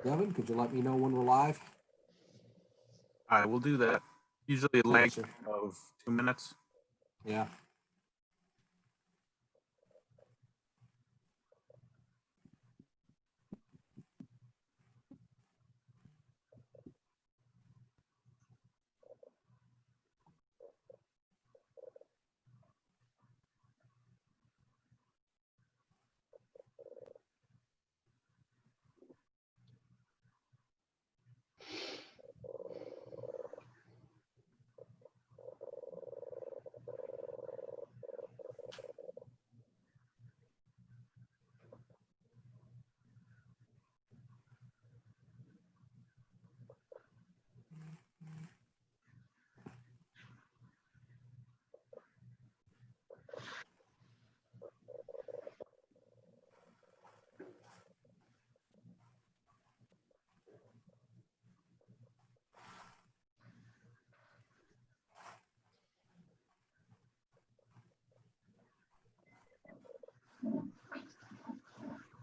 Devin, could you let me know when we're live? I will do that. Usually a Thank you, length sir. of 2 minutes. Yeah.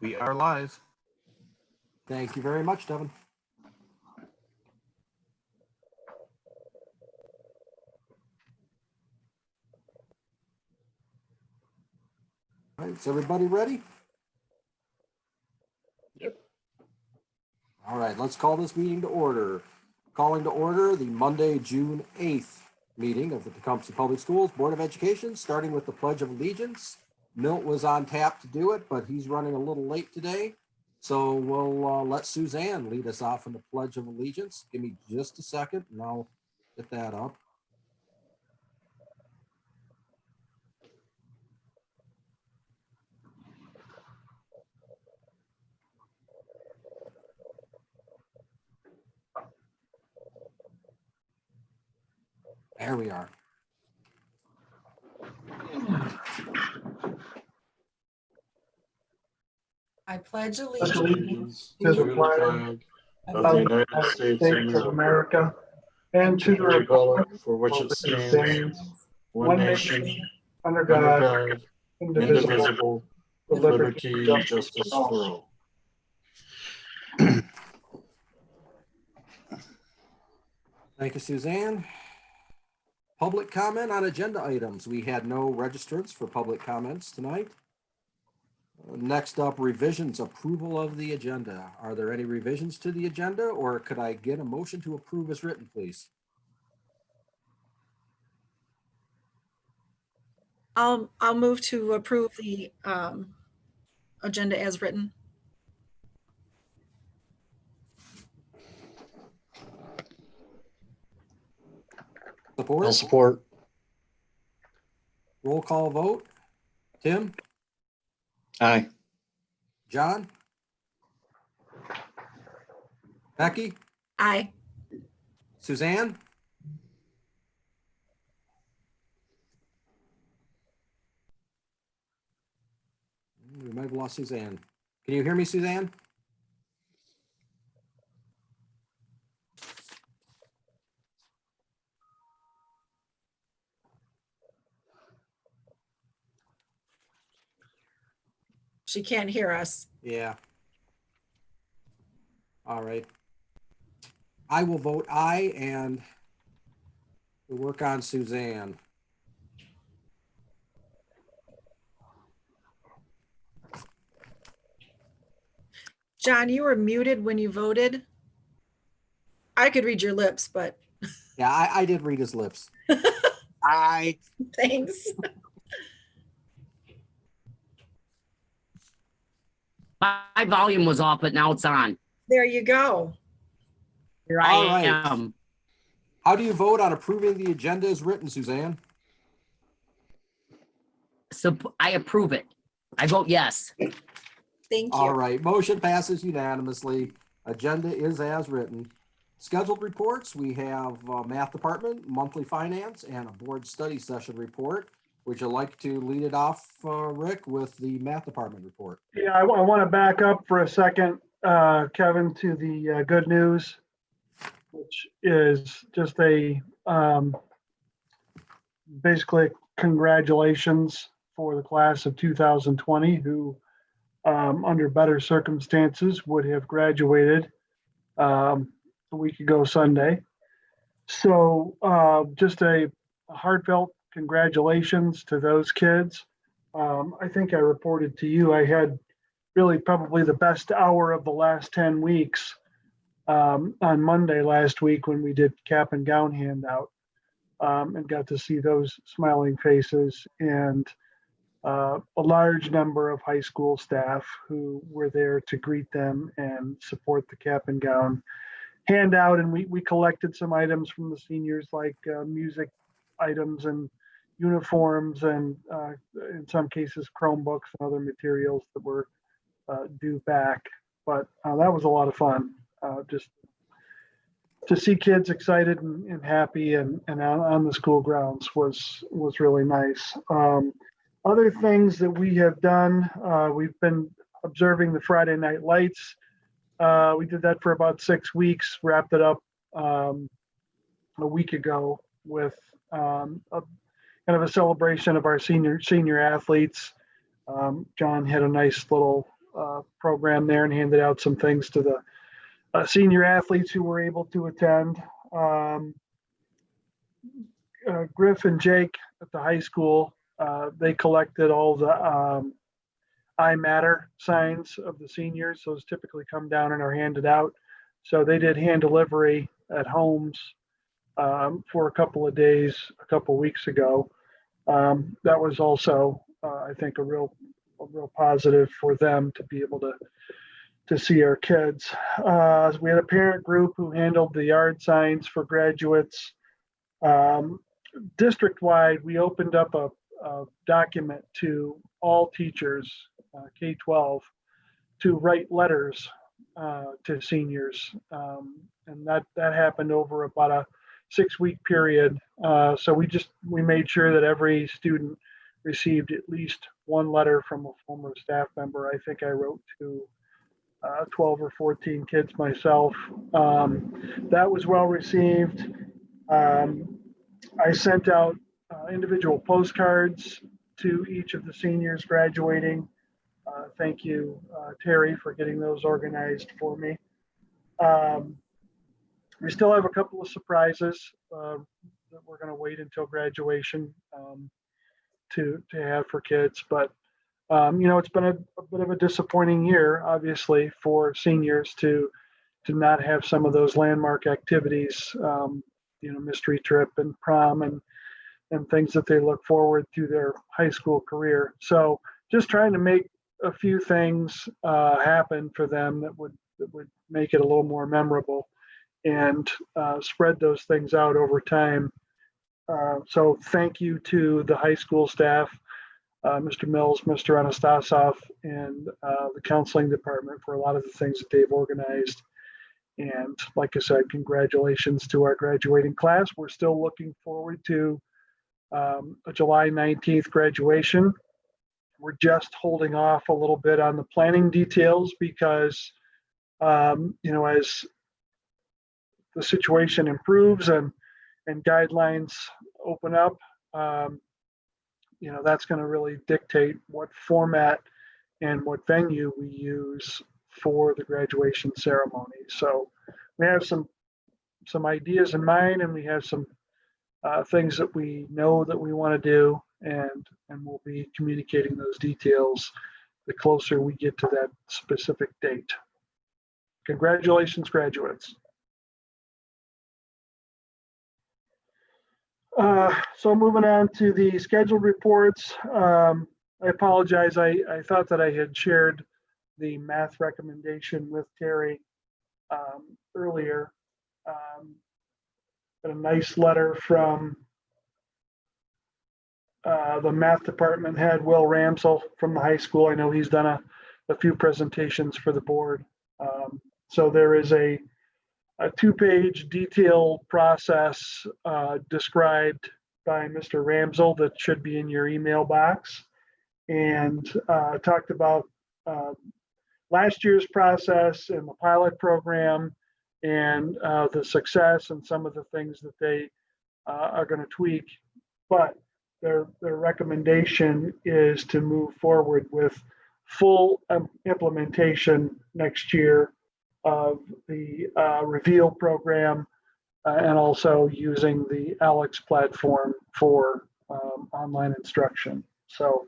We are live. Thank you very much, Devin. All right, is everybody ready? Yep. All right, let's call this meeting to order. Calling to order the Monday, June 8th meeting of the Tecumseh Public Schools Board of Education, starting with the Pledge of Allegiance. Milt was on tap to do it, but he's running a little late today. So we'll let Suzanne lead us off in the Pledge of Allegiance. Give me just a second and I'll get that up. There we are. I pledge Pledge allegiance allegiance to the flag of the United States of America and to the republic for which it stands, one nation, under God, indivisible, with liberty and justice for all. Thank you, Suzanne. Public comment on agenda items. We had no registrants for public comments tonight. Next up, revisions, approval of the agenda. Are there any revisions to the agenda, or could I get a motion to approve as written, please? I'll move to approve the agenda as written. I'll Support? support. Roll call vote. Tim? Aye. John? Becky? Aye. Suzanne? We might have lost Suzanne. Can you hear me, Suzanne? She can't hear us. Yeah. All right. I will vote aye, and we'll work on Suzanne. John, you were muted when you voted. I could read your lips, but Yeah, I did read his lips. Aye. thanks. My volume was off, but now it's on. There you go. Here All I right. am. How do you vote on approving the agenda as written, Suzanne? So I approve it. I vote yes. Thank All you. right, motion passes unanimously. Agenda is as written. Scheduled reports, we have math department, monthly finance, and a board study session report. Would you like to lead it off, Rick, with the math department report? Yeah, I want to back up for a second, Kevin, to the good news, which is just basically congratulations for the class of 2020 who, under better circumstances, would have graduated a week ago Sunday. So just a heartfelt congratulations to those kids. I think I reported to you, I had really probably the best hour of the last 10 weeks on Monday last week when we did cap and gown handout, and got to see those smiling faces and a large number of high school staff who were there to greet them and support the cap and gown handout. And we collected some items from the seniors, like music items and uniforms, and in some cases Chromebooks and other materials that were due back. But that was a lot of fun. Just to see kids excited and happy and on the school grounds was really nice. Other things that we have done, we've been observing the Friday Night Lights. We did that for about 6 weeks, wrapped it up a week ago with kind of a celebration of our senior athletes. John had a nice little program there and handed out some things to the senior athletes who were able to attend. Griff and Jake at the high school, they collected all the I Matter signs of the seniors. Those typically come down and are handed out. So they did hand delivery at homes for a couple of days, a couple of weeks ago. That was also, I think, a real positive for them to be able to see our kids. We had a parent group who handled the yard signs for graduates. District-wide, we opened up a document to all teachers, K-12, to write letters to seniors. And that happened over about a 6-week period. So we made sure that every student received at least one letter from a former staff member. I think I wrote to 12 or 14 kids myself. That was well received. I sent out individual postcards to each of the seniors graduating. Thank you, Terry, for getting those organized for me. We still have a couple of surprises that we're going to wait until graduation to have for kids. But, it's been a bit of a disappointing year, obviously, for seniors to not have some of those landmark activities, mystery trip and prom and things that they look forward to their high school career. So just trying to make a few things happen for them that would make it a little more memorable and spread those things out over time. So thank you to the high school staff, Mr. Mills, Mr. Anastasov, and the counseling department for a lot of the things that they've organized. And like I said, congratulations to our graduating class. We're still looking forward to a July 19th graduation. We're just holding off a little bit on the planning details because, as the situation improves and guidelines open up, that's going to really dictate what format and what venue we use for the graduation ceremony. So we have some ideas in mind, and we have some things that we know that we want to do, and we'll be communicating those details the closer we get to that specific date. Congratulations, graduates. So moving on to the scheduled reports. I apologize. I thought that I had shared the math recommendation with Terry earlier. Got a nice letter from the math department head, Will Ramsell, from the high school. I know he's done a few presentations for the board. So there is a 2-page detailed process described by Mr. Ramsell that should be in your email box, and talked about last year's process and the pilot program and the success and some of the things that they are going to tweak. But their recommendation is to move forward with full implementation next year of the Reveal program and also using the Alex platform for online instruction. So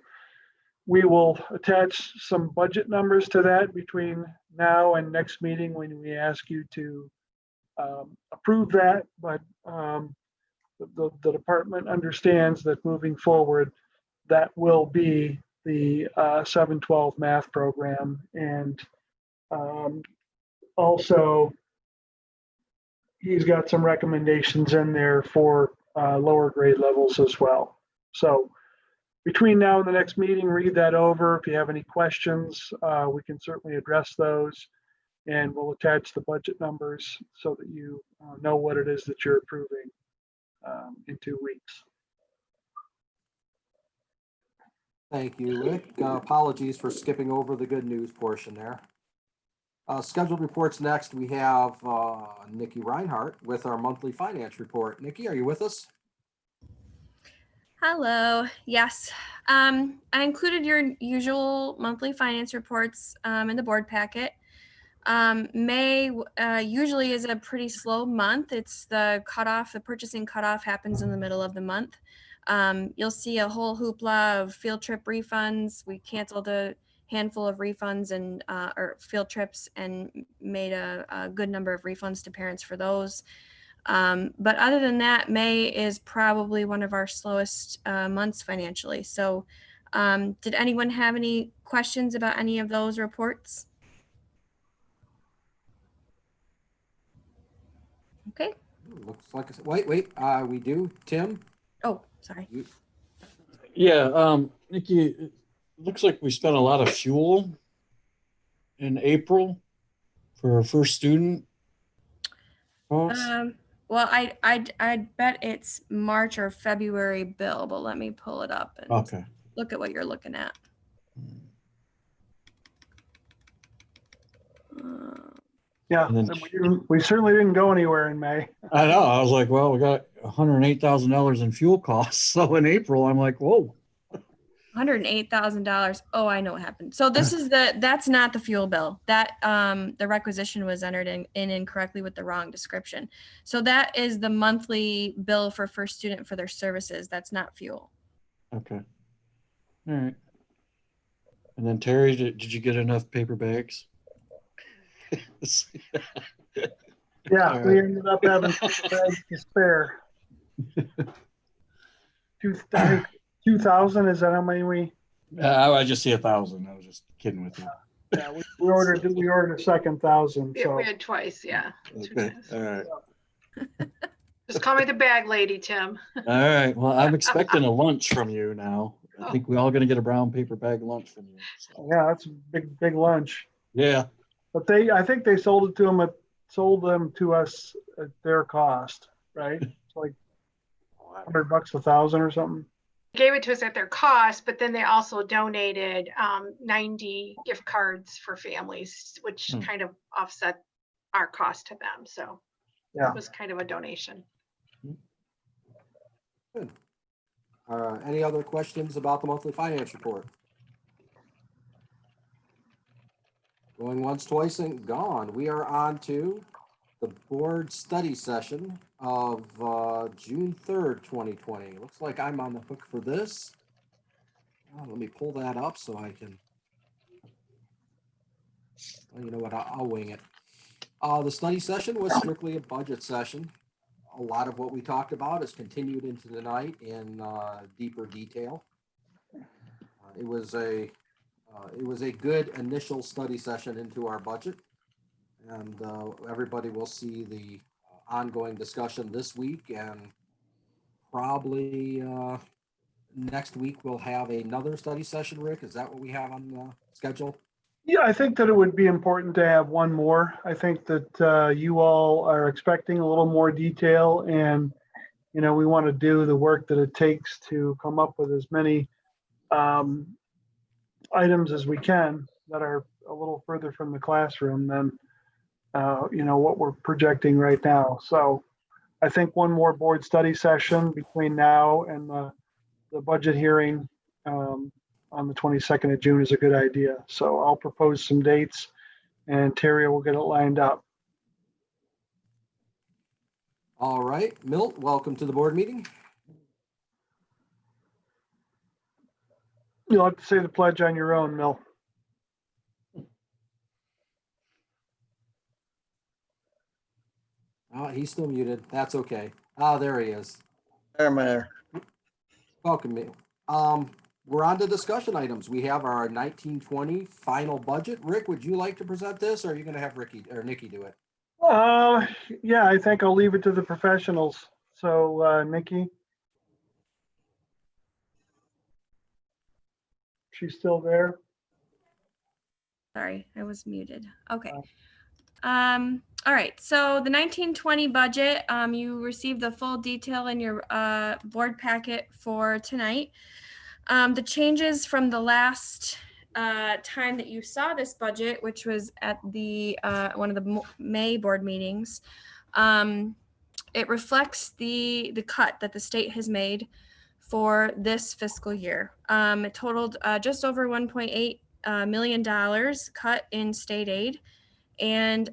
we will attach some budget numbers to that between now and next meeting when we ask you to approve that. But the department understands that moving forward, that will be the 712 math program. And also, he's got some recommendations in there for lower grade levels as well. So between now and the next meeting, read that over. If you have any questions, we can certainly address those. And we'll attach the budget numbers so that you know what it is that you're approving in 2 weeks. Thank you, Rick. Apologies for skipping over the good news portion there. Scheduled reports next, we have Nikki Reinhardt with our monthly finance report. Nikki, are you with us? Hello. Yes. I included your usual monthly finance reports in the board packet. May usually is a pretty slow month. It's the cutoff, the purchasing cutoff happens in the middle of the month. You'll see a whole hoopla of field trip refunds. We canceled a handful of refunds and or field trips and made a good number of refunds to parents for those. But other than that, May is probably one of our slowest months financially. So did anyone have any questions about any of those reports? Okay. Looks like, wait, we do. Tim? Oh, sorry. Yeah, Nikki, it looks like we spent a lot of fuel in April for our first student. costs. Well, I'd bet it's March or February bill, but let me pull it up and Okay. look at what you're looking at. Yeah, And then- we certainly didn't go anywhere in May. I know. I was like, well, we got $108,000 in fuel costs. So in April, I'm like, whoa. $108,000. Oh, I know what happened. So this is that's not the fuel bill. That the requisition was entered in incorrectly with the wrong description. So that is the monthly bill for first student for their services. That's not fuel. Okay. All right. And then Terry, did you get enough paper bags? Yeah, All we right. ended up having bags to spare. I think 2,000, is that how many we? I just see 1,000. I was just kidding with you. Yeah, we ordered a second 1,000. Yeah, So we had twice, yeah. Two Okay. times. All right. Just call me the bag lady, Tim. All right. Well, I'm expecting a lunch from you now. I think we're all going to get a brown paper bag lunch from you. So, yeah, that's a big lunch. yeah. But I think they sold them to us at their cost, right? It's like $100 1,000 or something. Gave it to us at their cost, but then they also donated 90 gift cards for families, which kind of offset our cost to them. So Yeah. it was kind of a donation. Good. Any other questions about the monthly finance report? Going once, twice, and gone. We are on to the board study session of June 3rd, 2020. Looks like I'm on the hook for this. Let me pull that up so I can, well, you know what, I'll wing it. The study session was strictly a budget session. A lot of what we talked about is continued into the night in deeper detail. It was a good initial study session into our budget, and everybody will see the ongoing discussion this week, and probably next week we'll have another study session. Rick, is that what we have on the schedule? Yeah, I think that it would be important to have one more. I think that you all are expecting a little more detail, and we want to do the work that it takes to come up with as many items as we can that are a little further from the classroom than what we're projecting right now. So I think one more board study session between now and the budget hearing on the 22nd of June is a good idea. So I'll propose some dates and Terry will get it lined up. All right, Milt, welcome to the board meeting. You'll have to say the pledge on your own, Mil. Oh, he's still muted. That's okay. Ah, there he is. There. Welcome, Milt. We're on to discussion items. We have our 1920 final budget. Rick, would you like to present this, or are you going to have Ricky or Nikki do it? Yeah, I think I'll leave it to the professionals. So, Nikki. She's still there? Sorry, I was muted. Okay. All right, so the 1920 budget, you received the full detail in your board packet for tonight. The changes from the last time that you saw this budget, which was at the one of the May board meetings, it reflects the cut that the state has made for this fiscal year. It totaled just over $1.8 million cut in state aid. And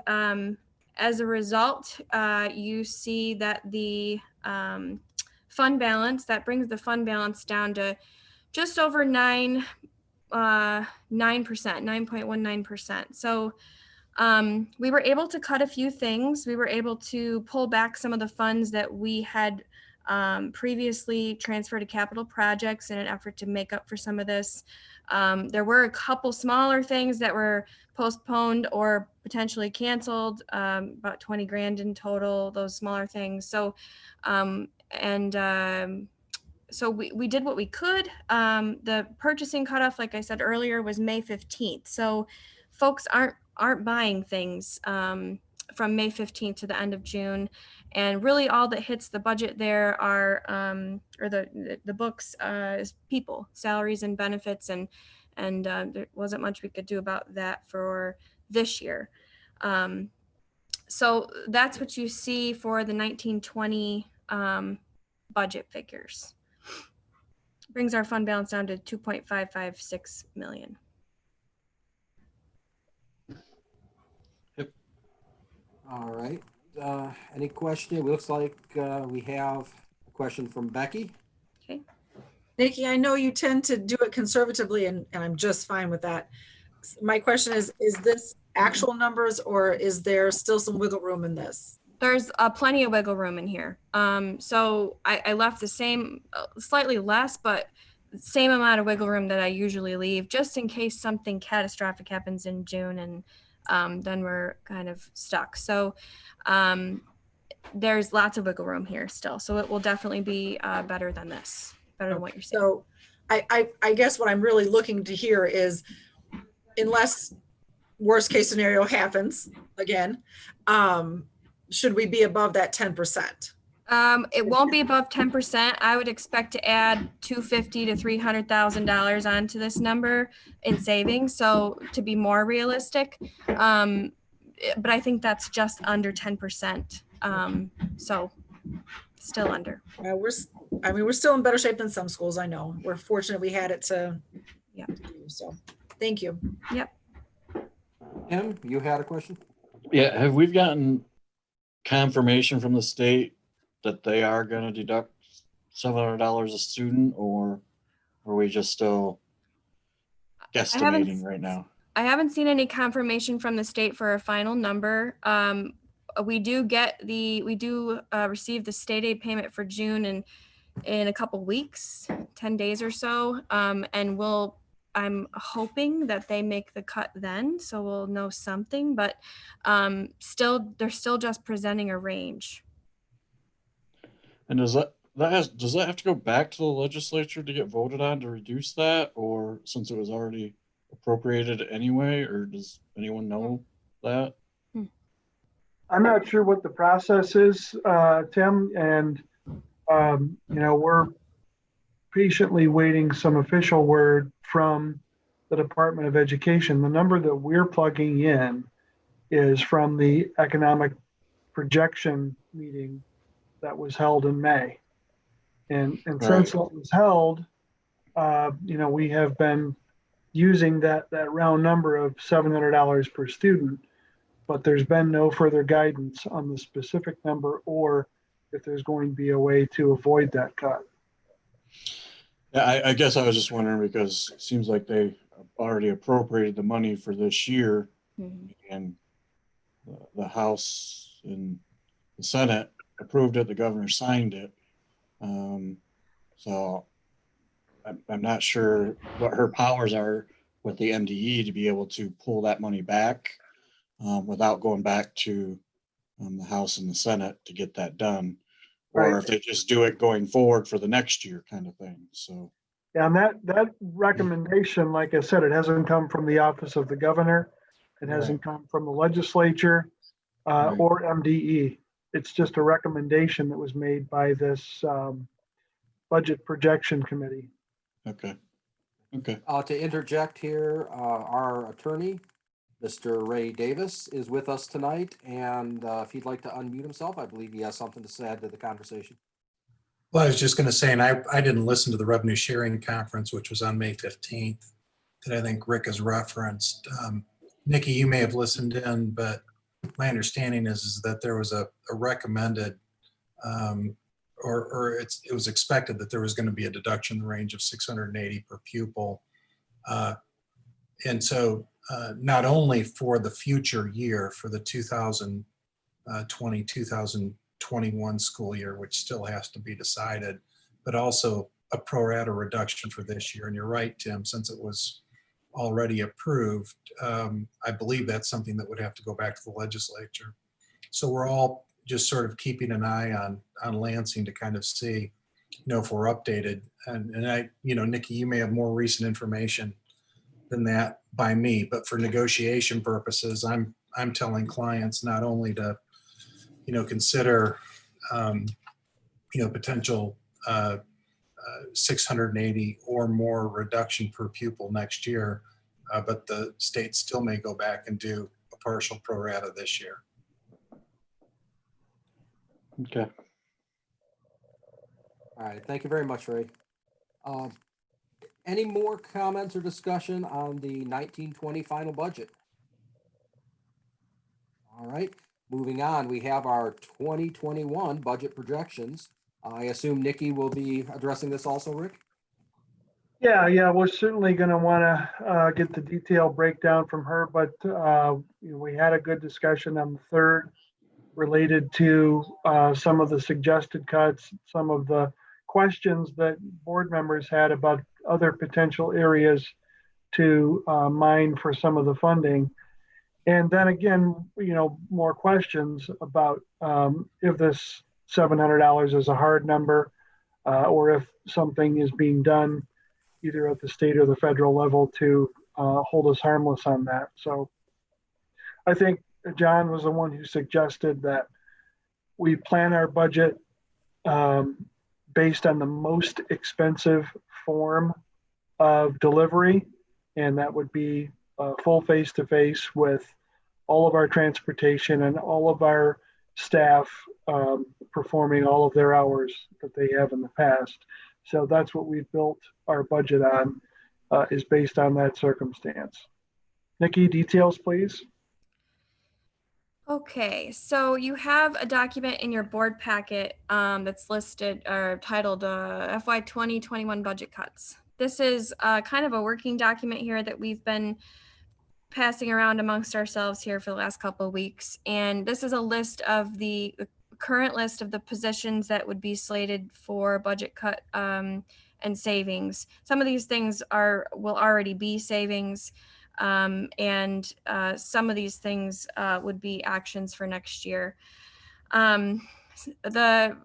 as a result, you see that the fund balance, that brings the fund balance down to just over 9%, 9.19%. So we were able to cut a few things. We were able to pull back some of the funds that we had previously transferred to capital projects in an effort to make up for some of this. There were a couple smaller things that were postponed or potentially canceled, about 20 grand in total, those smaller things. So, so we did what we could. The purchasing cutoff, like I said earlier, was May 15th. So folks aren't buying things from May 15th to the end of June. And really all that hits the budget there are, or the books is people, salaries and benefits. And there wasn't much we could do about that for this year. So that's what you see for the 1920 budget figures. Brings our fund balance down to 2.556 million. All right. Any question? It looks like we have a question from Becky. Okay. Nikki, I know you tend to do it conservatively, and I'm just fine with that. My question is this actual numbers, or is there still some wiggle room in this? There's plenty of wiggle room in here. So I left the same, slightly less, but same amount of wiggle room that I usually leave, just in case something catastrophic happens in June, and then we're kind of stuck. So there's lots of wiggle room here still. So it will definitely be better than this, better than what you're seeing. So I guess what I'm really looking to hear is, unless worst case scenario happens again, should we be above that 10%? It won't be above 10%. I would expect to add $250,000 to $300,000 onto this number in savings. So to be more realistic, but I think that's just under 10%. So still under. We're still in better shape than some schools. I know. We're fortunate we had it to. Yeah. So thank you. Yep. Tim, you had a question? Yeah, have we gotten confirmation from the state that they are going to deduct $700 a student, or are we just still guesstimating right now? I haven't seen any confirmation from the state for a final number. We do receive the state aid payment for June in a couple weeks, 10 days or so. And I'm hoping that they make the cut then, so we'll know something, but they're still just presenting a range. And does that have to go back to the legislature to get voted on to reduce that, or since it was already appropriated anyway, or does anyone know that? I'm not sure what the process is, Tim, and we're patiently waiting some official word from the Department of Education. The number that we're plugging in is from the economic projection meeting that was held in May. And since it was held, we have been using that round number of $700 per student, but there's been no further guidance on the specific number or if there's going to be a way to avoid that cut. Yeah, I guess I was just wondering because it seems like they already appropriated the money for this year, and the House and the Senate approved it, the governor signed it. So I'm not sure what her powers are with the MDE to be able to pull that money back without going back to the House and the Senate to get that done. Or Right. if they just do it going forward for the next year kind of thing. So. Yeah, and that recommendation, like I said, it hasn't come from the office of the governor. It hasn't come from the legislature or MDE. It's just a recommendation that was made by this budget projection committee. Okay. Okay. To interject here, our attorney, Mr. Ray Davis, is with us tonight, and if he'd like to unmute himself, I believe he has something to say to the conversation. Well, I was just going to say, and I didn't listen to the revenue sharing conference, which was on May 15th, that I think Rick has referenced. Nikki, you may have listened in, but my understanding is that there was a recommended, or it was expected that there was going to be a deduction in the range of $680 per pupil. And so not only for the future year, for the 2020-2021 school year, which still has to be decided, but also a pro rata reduction for this year. And you're right, Tim, since it was already approved, I believe that's something that would have to go back to the legislature. So we're all just sort of keeping an eye on Lansing to kind of see, if we're updated. And I, Nikki, you may have more recent information than that by me, but for negotiation purposes, I'm telling clients not only to, consider, potential 680 or more reduction per pupil next year, but the state still may go back and do a partial pro rata this year. Okay. All right, thank you very much, Ray. Any more comments or discussion on the 1920 final budget? All right, moving on, we have our 2021 budget projections. I assume Nikki will be addressing this also, Rick? Yeah, we're certainly going to want to get the detailed breakdown from her, but we had a good discussion on the 3rd related to some of the suggested cuts, some of the questions that board members had about other potential areas to mine for some of the funding. And then again, more questions about if this $700 is a hard number or if something is being done either at the state or the federal level to hold us harmless on that. So I think John was the one who suggested that we plan our budget based on the most expensive form of delivery, and that would be full face-to-face with all of our transportation and all of our staff performing all of their hours that they have in the past. So that's what we've built our budget on, is based on that circumstance. Nikki, details, please. Okay, so you have a document in your board packet that's listed or titled FY 2021 budget cuts. This is kind of a working document here that we've been passing around amongst ourselves here for the last couple of weeks. And this is a list of the current list of the positions that would be slated for budget cut and savings. Some of these things will already be savings. And some of these things would be actions for next year. The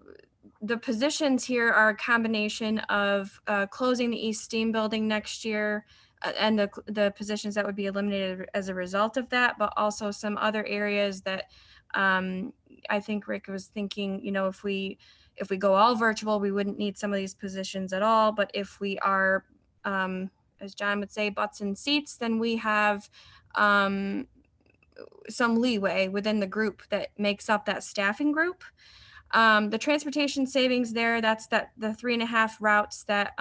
positions here are a combination of closing the East Steam building next year and the positions that would be eliminated as a result of that, but also some other areas that I think Rick was thinking, if we go all virtual, we wouldn't need some of these positions at all. But if we are, as John would say, butts in seats, then we have some leeway within the group that makes up that staffing group. The transportation savings there, that's the 3.5 routes that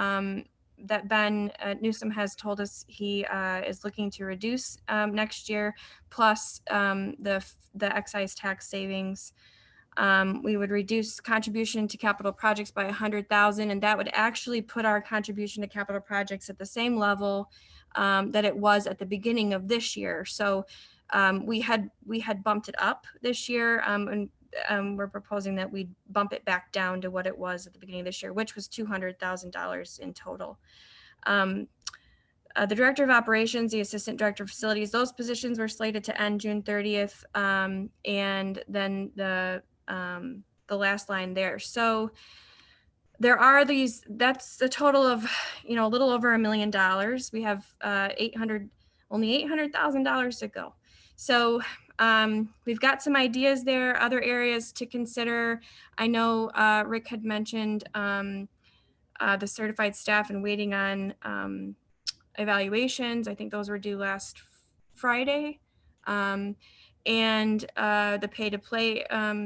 that Ben Newsom has told us he is looking to reduce next year, plus the excise tax savings. We would reduce contribution to capital projects by 100,000, and that would actually put our contribution to capital projects at the same level that it was at the beginning of this year. So we had bumped it up this year, and we're proposing that we bump it back down to what it was at the beginning of this year, which was $200,000 in total. The director of operations, the assistant director of facilities, those positions were slated to end June 30th, and then the last line there. So there are these, that's a total of, a little over $1 million. We have only $800,000 to go. So we've got some ideas there, other areas to consider. I know Rick had mentioned the certified staff and waiting on evaluations. I think those were due last Friday. And the pay to play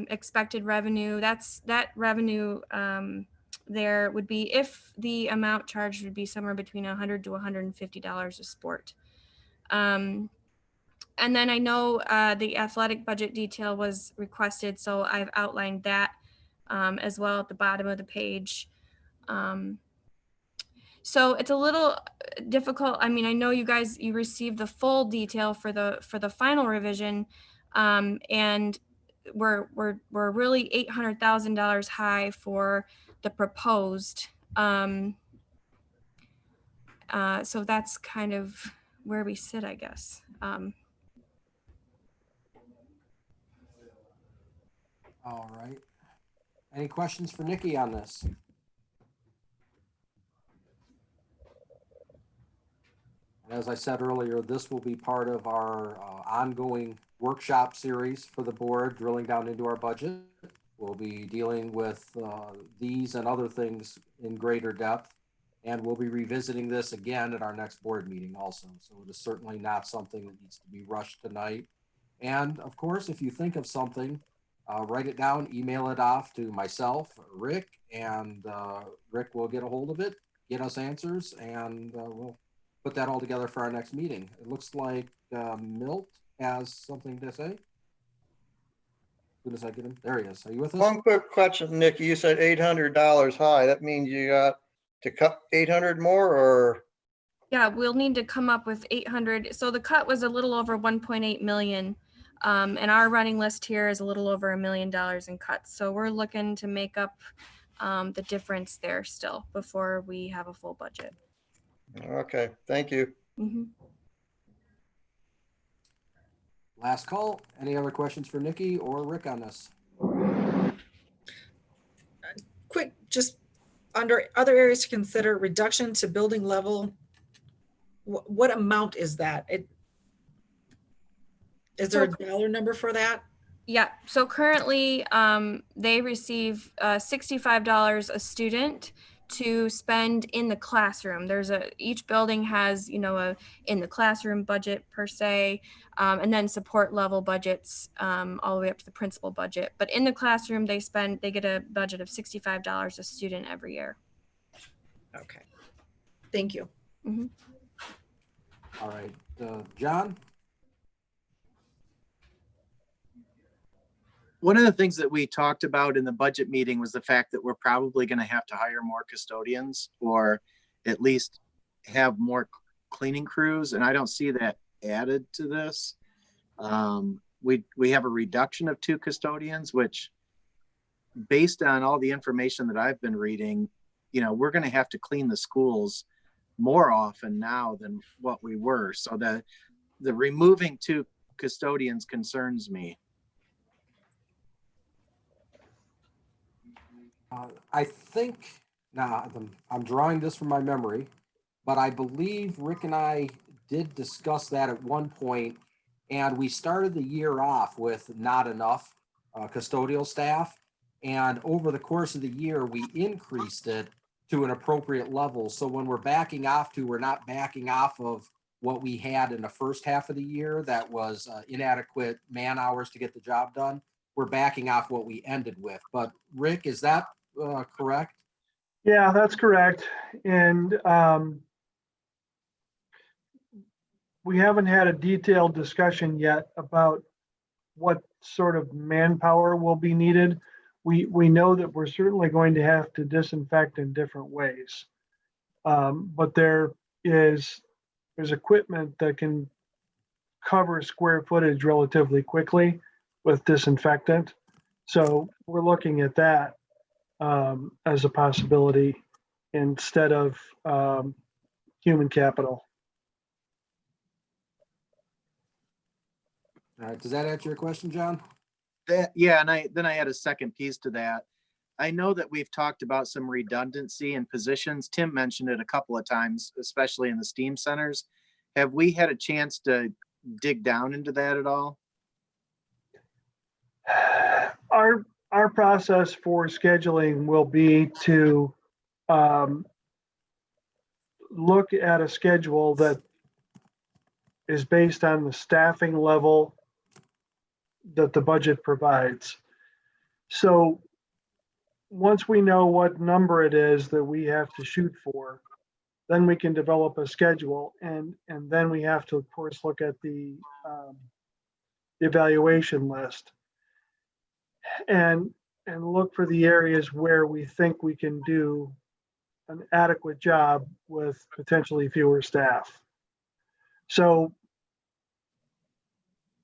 expected revenue, that revenue there would be, if the amount charged would be somewhere between $100 to $150 a sport. And then I know the athletic budget detail was requested, so I've outlined that as well at the bottom of the page. So it's a little difficult. I mean, I know you received the full detail for the final revision, and we're really $800,000 high for the proposed. So that's kind of where we sit, I guess. All right. Any questions for Nikki on this? And as I said earlier, this will be part of our ongoing workshop series for the board, drilling down into our budget. We'll be dealing with these and other things in greater depth, and we'll be revisiting this again at our next board meeting also. So it is certainly not something that needs to be rushed tonight. And of course, if you think of something, write it down, email it off to myself, Rick, and Rick will get a hold of it, get us answers, and we'll put that all together for our next meeting. It looks like Milt has something to say. As soon as I get him, there he is. Are you with us? One quick question, Nikki. You said $800 high. That means you got to cut 800 more, or? Yeah, we'll need to come up with 800. So the cut was a little over 1.8 million. And our running list here is a little over $1 million in cuts. So we're looking to make up the difference there still before we have a full budget. Okay, thank you. Mm-hmm. Last call. Any other questions for Nikki or Rick on this? Quick, just under other areas to consider, reduction to building level. What amount is that? Is there a dollar number for that? Yeah, so currently they receive $65 a student to spend in the classroom. Each building has, a in the classroom budget per se, and then support level budgets all the way up to the principal budget. But in the classroom, they get a budget of $65 a student every year. Okay, thank you. Mm-hmm. All right, John? One of the things that we talked about in the budget meeting was the fact that we're probably going to have to hire more custodians, or at least have more cleaning crews. And I don't see that added to this. We have a reduction of 2 custodians, which, based on all the information that I've been reading, we're going to have to clean the schools more often now than what we were. So the removing 2 custodians concerns me. I think, now I'm drawing this from my memory, but I believe Rick and I did discuss that at one point, and we started the year off with not enough custodial staff. And over the course of the year, we increased it to an appropriate level. So when we're backing off we're not backing off of what we had in the first half of the year that was inadequate man hours to get the job done. We're backing off what we ended with. But Rick, is that correct? Yeah, that's correct. And we haven't had a detailed discussion yet about what sort of manpower will be needed. We know that we're certainly going to have to disinfect in different ways. But there's equipment that can cover square footage relatively quickly with disinfectant. So we're looking at that as a possibility instead of human capital. All right, does that answer your question, John? Yeah, and I had a second piece to that. I know that we've talked about some redundancy in positions. Tim mentioned it a couple of times, especially in the STEAM centers. Have we had a chance to dig down into that at all? Our process for scheduling will be to look at a schedule that is based on the staffing level that the budget provides. So once we know what number it is that we have to shoot for, then we can develop a schedule, and then we have to, of course, look at the evaluation list and look for the areas where we think we can do an adequate job with potentially fewer staff. So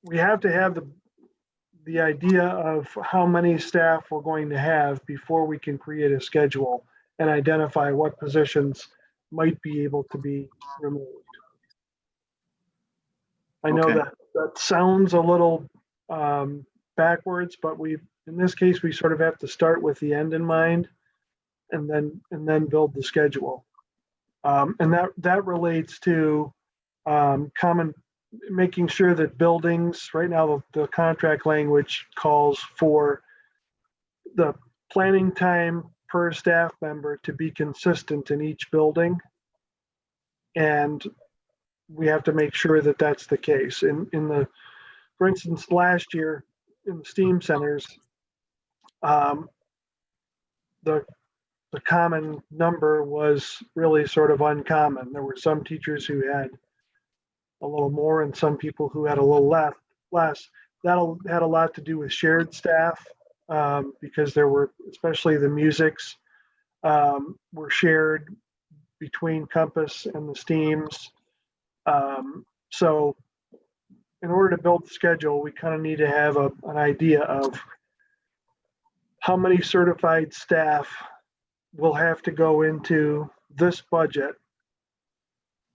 we have to have the idea of how many staff we're going to have before we can create a schedule and identify what positions might be able to be removed. I know Okay. that sounds a little backwards, but in this case, we sort of have to start with the end in mind and then build the schedule. And that relates to making sure that buildings, right now the contract language calls for the planning time per staff member to be consistent in each building. And we have to make sure that that's the case. For instance, last year in the STEAM centers, the common number was really sort of uncommon. There were some teachers who had a little more and some people who had a little less. That had a lot to do with shared staff because there were, especially the musics, were shared between Compass and the STEAMs. So in order to build the schedule, we kind of need to have an idea of how many certified staff will have to go into this budget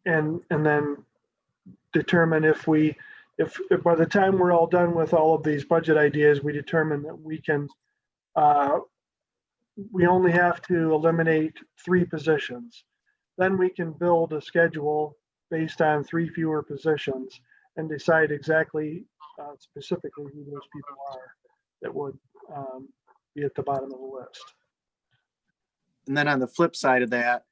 and then determine if by the time we're all done with all of these budget ideas, we determine that we only have to eliminate 3 positions. Then we can build a schedule based on 3 fewer positions and decide exactly specifically who those people are that would be at the bottom of the list. And then on the flip side of that,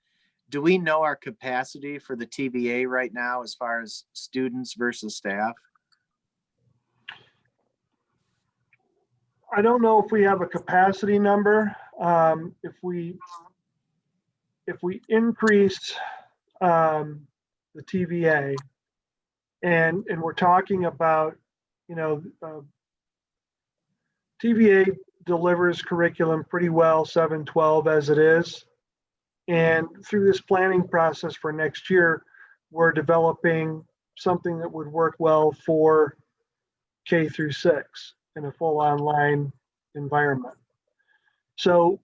do we know our capacity for the TVA right now as far as students versus staff? I don't know if we have a capacity number. If we increase the TVA and we're talking about, TVA delivers curriculum pretty well 7-12 as it is. And through this planning process for next year, we're developing something that would work well for K through 6 in a full online environment. So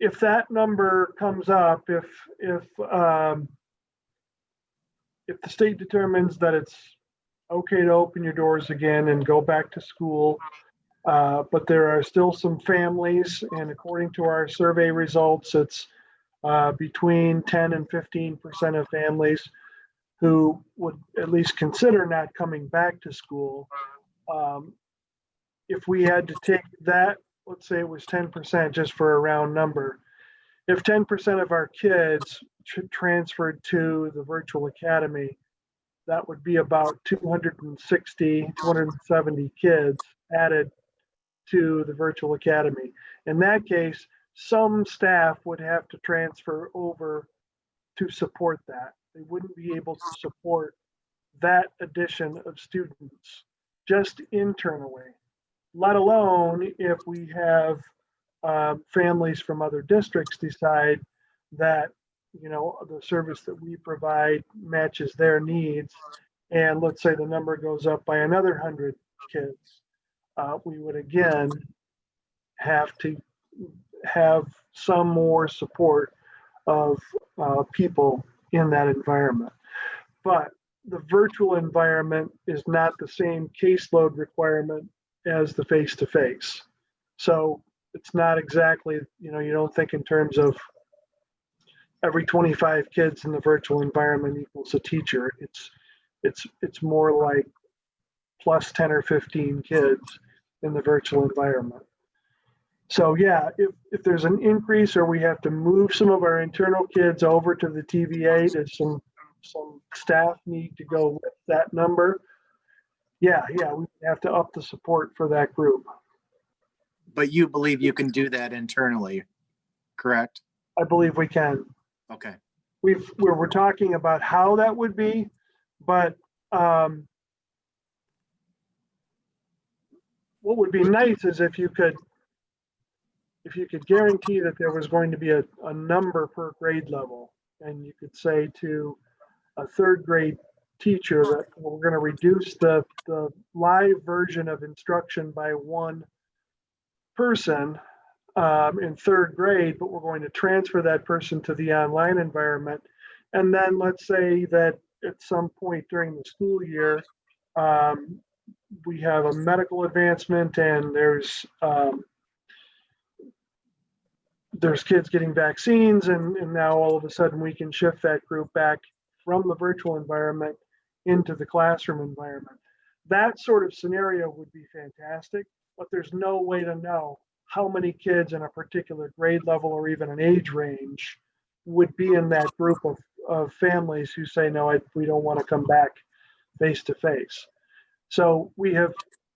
if that number comes up, if the state determines that it's okay to open your doors again and go back to school, but there are still some families, and according to our survey results, it's between 10 and 15% of families who would at least consider not coming back to school. If we had to take that, let's say it was 10%, just for a round number, if 10% of our kids transferred to the virtual academy, that would be about 260, 270 kids added to the virtual academy. In that case, some staff would have to transfer over to support that. They wouldn't be able to support that addition of students just internally, let alone if we have families from other districts decide that, you know, the service that we provide matches their needs. And let's say the number goes up by another 100 kids. We would again have to have some more support of people in that environment. But the virtual environment is not the same caseload requirement as the face-to-face. So it's not exactly, you know, you don't think in terms of every 25 kids in the virtual environment equals a teacher. It's more like plus 10 or 15 kids in the virtual environment. So yeah, if there's an increase or we have to move some of our internal kids over to the TVA, there's some staff need to go with that number. Yeah, we have to up the support for that group. But you believe you can do that internally, correct? I believe we can. Okay. We're talking about how that would be, but what would be nice is if you could guarantee that there was going to be a number per grade level, and you could say to a third grade teacher that we're going to reduce the live version of instruction by one person in third grade, but we're going to transfer that person to the online environment. And then let's say that at some point during the school year, we have a medical advancement and there's kids getting vaccines, and now all of a sudden we can shift that group back from the virtual environment into the classroom environment. That sort of scenario would be fantastic, but there's no way to know how many kids in a particular grade level or even an age range would be in that group of families who say, no, we don't want to come back face to face. So we have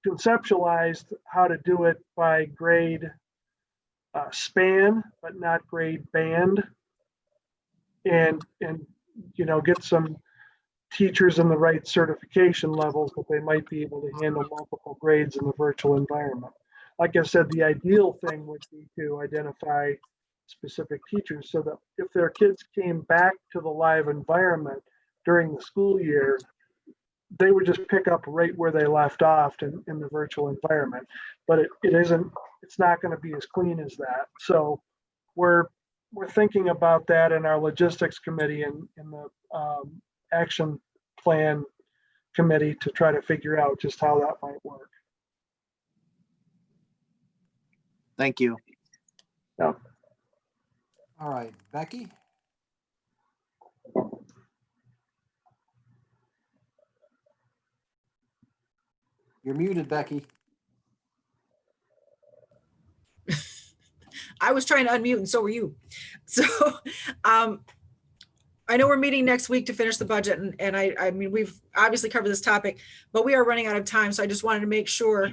conceptualized how to do it by grade span, but not grade band, and you know, get some teachers in the right certification levels that they might be able to handle multiple grades in the virtual environment. Like I said, the ideal thing would be to identify specific teachers so that if their kids came back to the live environment during the school year, they would just pick up right where they left off in the virtual environment. But it's not going to be as clean as that. So we're thinking about that in our logistics committee and in the action plan committee to try to figure out just how that might work. Thank you. Yeah. All right, Becky? You're muted, Becky. I was trying to unmute and so were you. So I know we're meeting next week to finish the budget, and I mean, we've obviously covered this topic, but we are running out of time. So I just wanted to make sure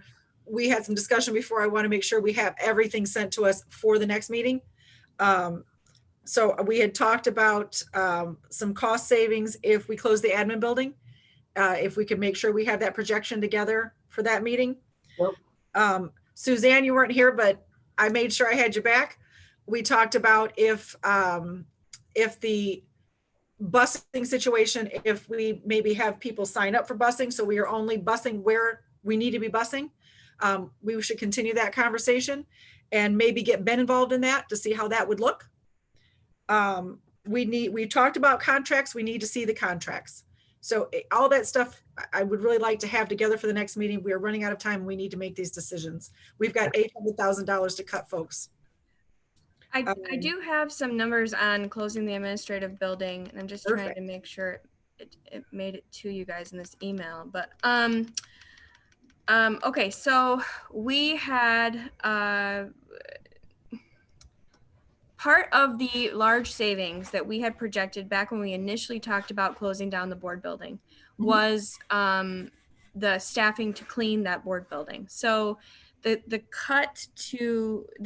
we had some discussion before. I want to make sure we have everything sent to us for the next meeting. So we had talked about some cost savings if we close the admin building, if we could make sure we have that projection together for that meeting. Yep. Suzanne, you weren't here, but I made sure I had you back. We talked about if the busing situation, if we maybe have people sign up for busing, so we are only busing where we need to be busing. We should continue that conversation and maybe get Ben involved in that to see how that would look. We talked about contracts. We need to see the contracts. So all that stuff I would really like to have together for the next meeting. We are running out of time. We need to make these decisions. We've got $800,000 to cut, folks. I do have some numbers on closing the administrative building, and I'm just trying to make sure it made it to you guys in this email. But okay, so we had part of the large savings that we had projected back when we initially talked about closing down the board building was the staffing to clean that board building. So the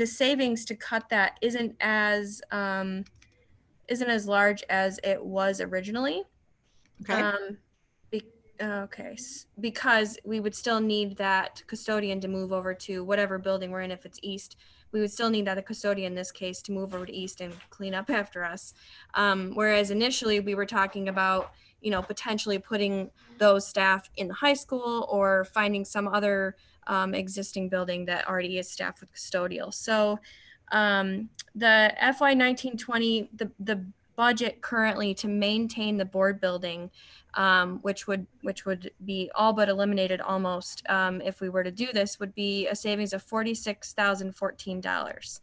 savings to cut that isn't as large as it was originally. Okay. Because we would still need that custodian to move over to whatever building we're in. If it's east, we would still need that custodian in this case to move over to east and clean up after us. Whereas initially we were talking about, potentially putting those staff in the high school or finding some other existing building that already is staffed with custodial. So the FY 1920, the budget currently to maintain the board building, which would be all but eliminated almost if we were to do this, would be a savings of $46,014.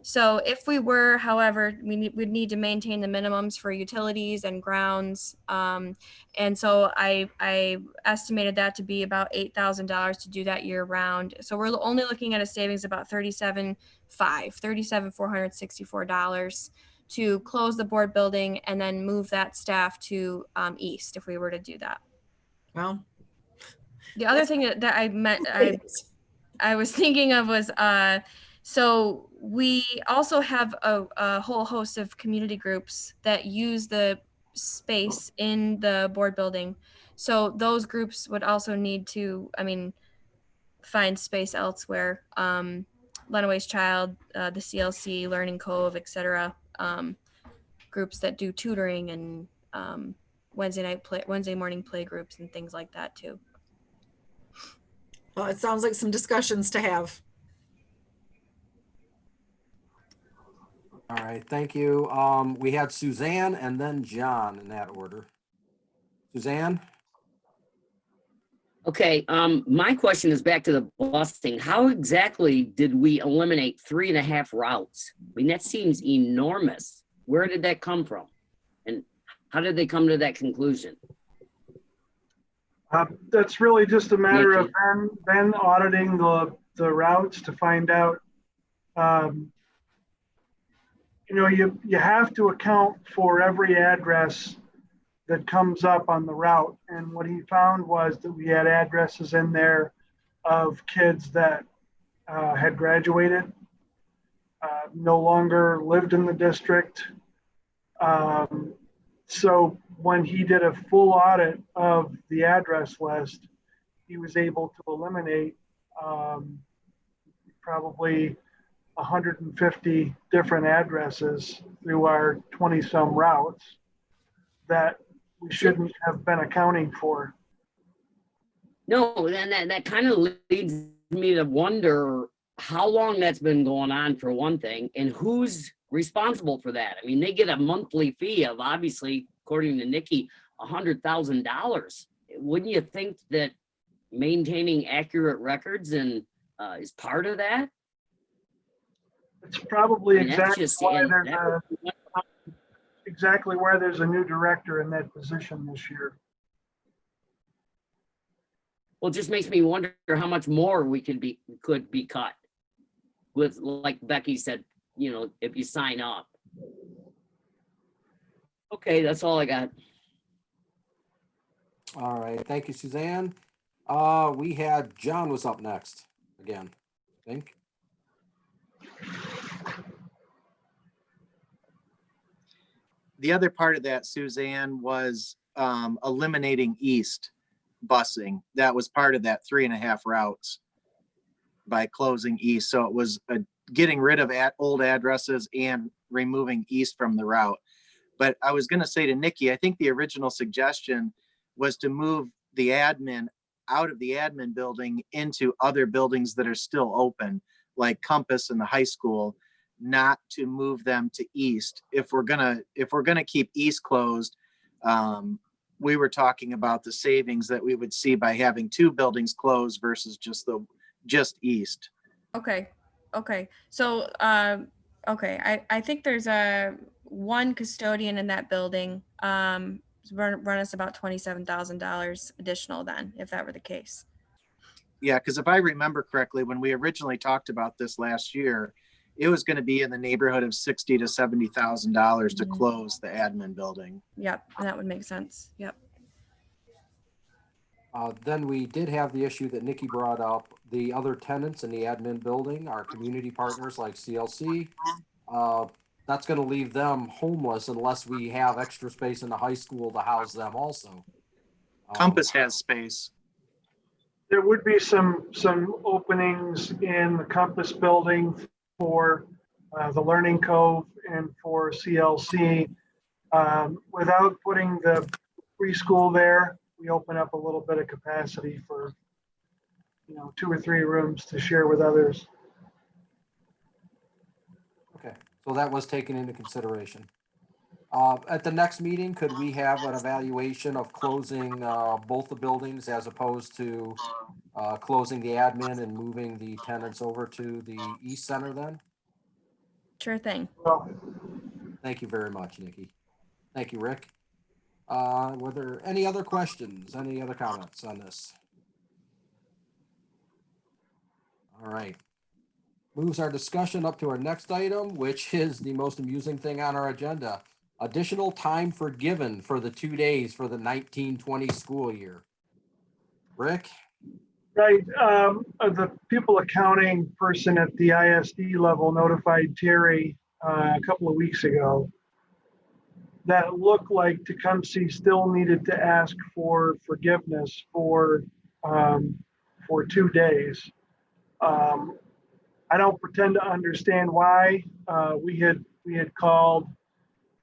So if we were, however, we'd need to maintain the minimums for utilities and grounds. And so I estimated that to be about $8,000 to do that year round. So we're only looking at a savings about $37,464 to close the board building and then move that staff to east if we were to do that. Well, the other thing that I was thinking of was so we also have a whole host of community groups that use the space in the board building. So those groups would also need to, find space elsewhere. Lenaway's Child, the CLC, Learning Cove, etc. Groups that do tutoring and Wednesday morning play groups and things like that too. well, it sounds like some discussions to have. All right, thank you. We had Suzanne and then John in that order. Suzanne? Okay, my question is back to the busing. How exactly did we eliminate 3.5 routes? I mean, that seems enormous. Where did that come from? And how did they come to that conclusion? That's really just a matter of Ben auditing the routes to find out. You have to account for every address that comes up on the route. And what he found was that we had addresses in there of kids that had graduated, no longer lived in the district. So when he did a full audit of the address list, he was able to eliminate probably 150 different addresses through our 20-some routes that we shouldn't have been accounting for. No, then that kind of leads me to wonder how long that's been going on, for one thing, and who's responsible for that. I mean, they get a monthly fee of, obviously, according to Nikki, $100,000. Wouldn't you think that maintaining accurate records and is part of that? It's probably I mean, exactly where there's a new director in that position this year. Well, it just makes me wonder how much more we could be cut with, like Becky said, if you sign up. Okay, that's all I got. All right, thank you, Suzanne. We had John was up next again, I think. The other part of that, Suzanne, was eliminating east busing. That was part of that 3.5 routes by closing east. So it was getting rid of old addresses and removing east from the route. But I was going to say to Nikki, I think the original suggestion was to move the admin out of the admin building into other buildings that are still open, like Compass and the high school, not to move them to east. If we're gonna keep east closed, we were talking about the savings that we would see by having 2 buildings closed versus just east. Okay. So, I think there's one custodian in that building. Run us about $27,000 additional then, if that were the case. Yeah, because if I remember correctly, when we originally talked about this last year, it was going to be in the neighborhood of $60,000 to $70,000 to close the admin building. Yep, that would make sense. Yep. Then we did have the issue that Nikki brought up. The other tenants in the admin building are community partners like CLC. That's going to leave them homeless unless we have extra space in the high school to house them also. Compass has space. There would be some openings in the Compass building for the Learning Cove and for CLC. Without putting the preschool there, we open up a little bit of capacity for, 2 or 3 rooms to share with others. Okay, so that was taken into consideration. At the next meeting, could we have an evaluation of closing both the buildings as opposed to closing the admin and moving the tenants over to the East Center then? Sure thing. Well, Thank you very much, Nikki. Thank you, Rick. Were there any other questions, any other comments on this? All right. Moves our discussion up to our next item, which is the most amusing thing on our agenda. Additional time forgiven for the 2 days for the 1920 school year. Rick? right, the pupil accounting person at the ISD level notified Terry a couple of weeks ago that it looked like Tecumseh still needed to ask for forgiveness for 2 days. I don't pretend to understand why. We had called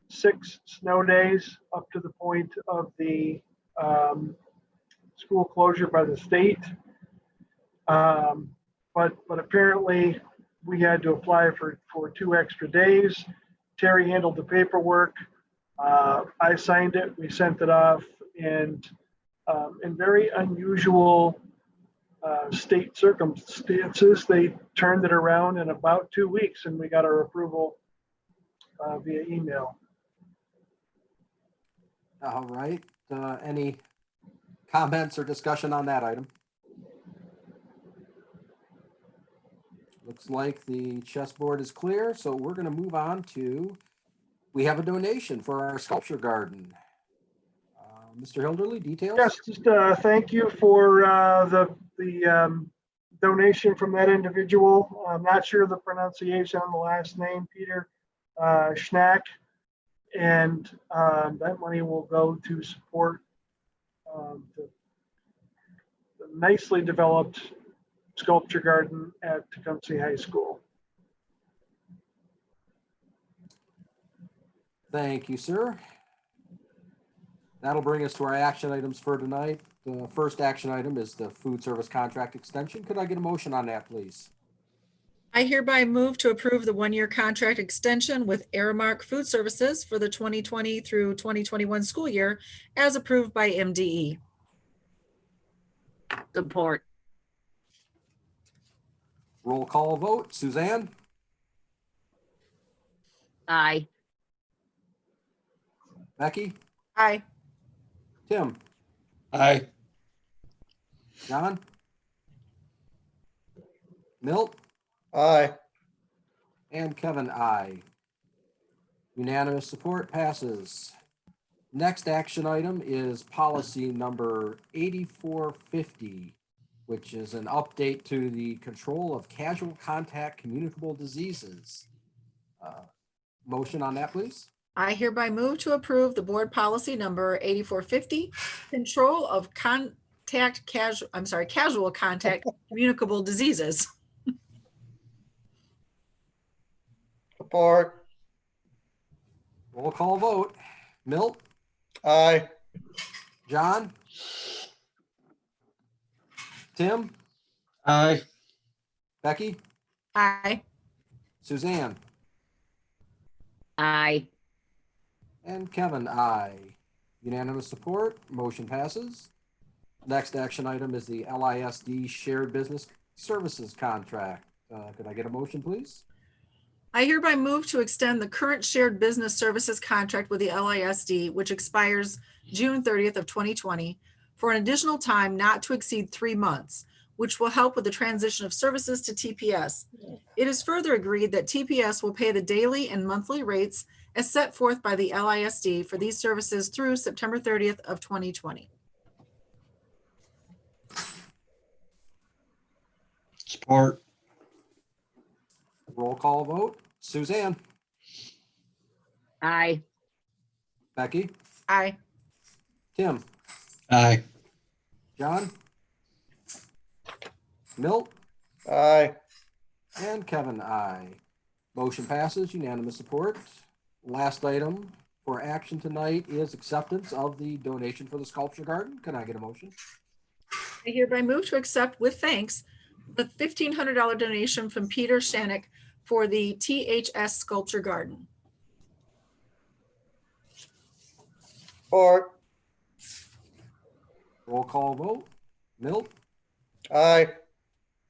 6 snow days up to the point of the school closure by the state. But apparently we had to apply for 2 extra days. Terry handled the paperwork. I signed it, we sent it off, and in very unusual state circumstances, they turned it around in about 2 weeks and we got our approval via email. All right. Any comments or discussion on that item? Looks like the chessboard is clear, so we're going to move on to, we have a donation for our sculpture garden. Mr. Hilderly, details? Yes, just thank you for the donation from that individual. I'm not sure the pronunciation on the last name, Peter Schnack. And that money will go to support the nicely developed sculpture garden at Tecumseh High School. Thank you, sir. That'll bring us to our action items for tonight. The first action item is the food service contract extension. Could I get a motion on that, please? I hereby move to approve the 1-year contract extension with Aramark Food Services for the 2020 through 2021 school year as approved by MDE. Support. Roll call vote. Suzanne? Aye. Becky? Aye. Tim? Aye. John? Milt? Aye. And Kevin, aye. Unanimous support passes. Next action item is policy number 8450, which is an update to the control of casual contact communicable diseases. Motion on that, please. I hereby move to approve the board policy number 8450, control of casual contact communicable diseases. Support. Roll call vote. Milt? Aye. John? Tim? Aye. Becky? Aye. Suzanne? Aye. And Kevin, aye. Unanimous support, motion passes. Next action item is the LISD Shared Business Services Contract. Could I get a motion, please? I hereby move to extend the current shared business services contract with the LISD, which expires June 30th of 2020, for an additional time not to exceed 3 months, which will help with the transition of services to TPS. It is further agreed that TPS will pay the daily and monthly rates as set forth by the LISD for these services through September 30th of 2020. Support. Roll call vote. Suzanne, Aye. Becky, Aye. Tim, Aye. John, Milt, Aye. and Kevin, aye. Motion passes, unanimous support. Last item for action tonight is acceptance of the donation for the sculpture garden. Can I get a motion? I hereby move to accept with thanks the $1,500 donation from Peter Shanek for the THS Sculpture Garden. Support. Roll call vote. Milt, Aye.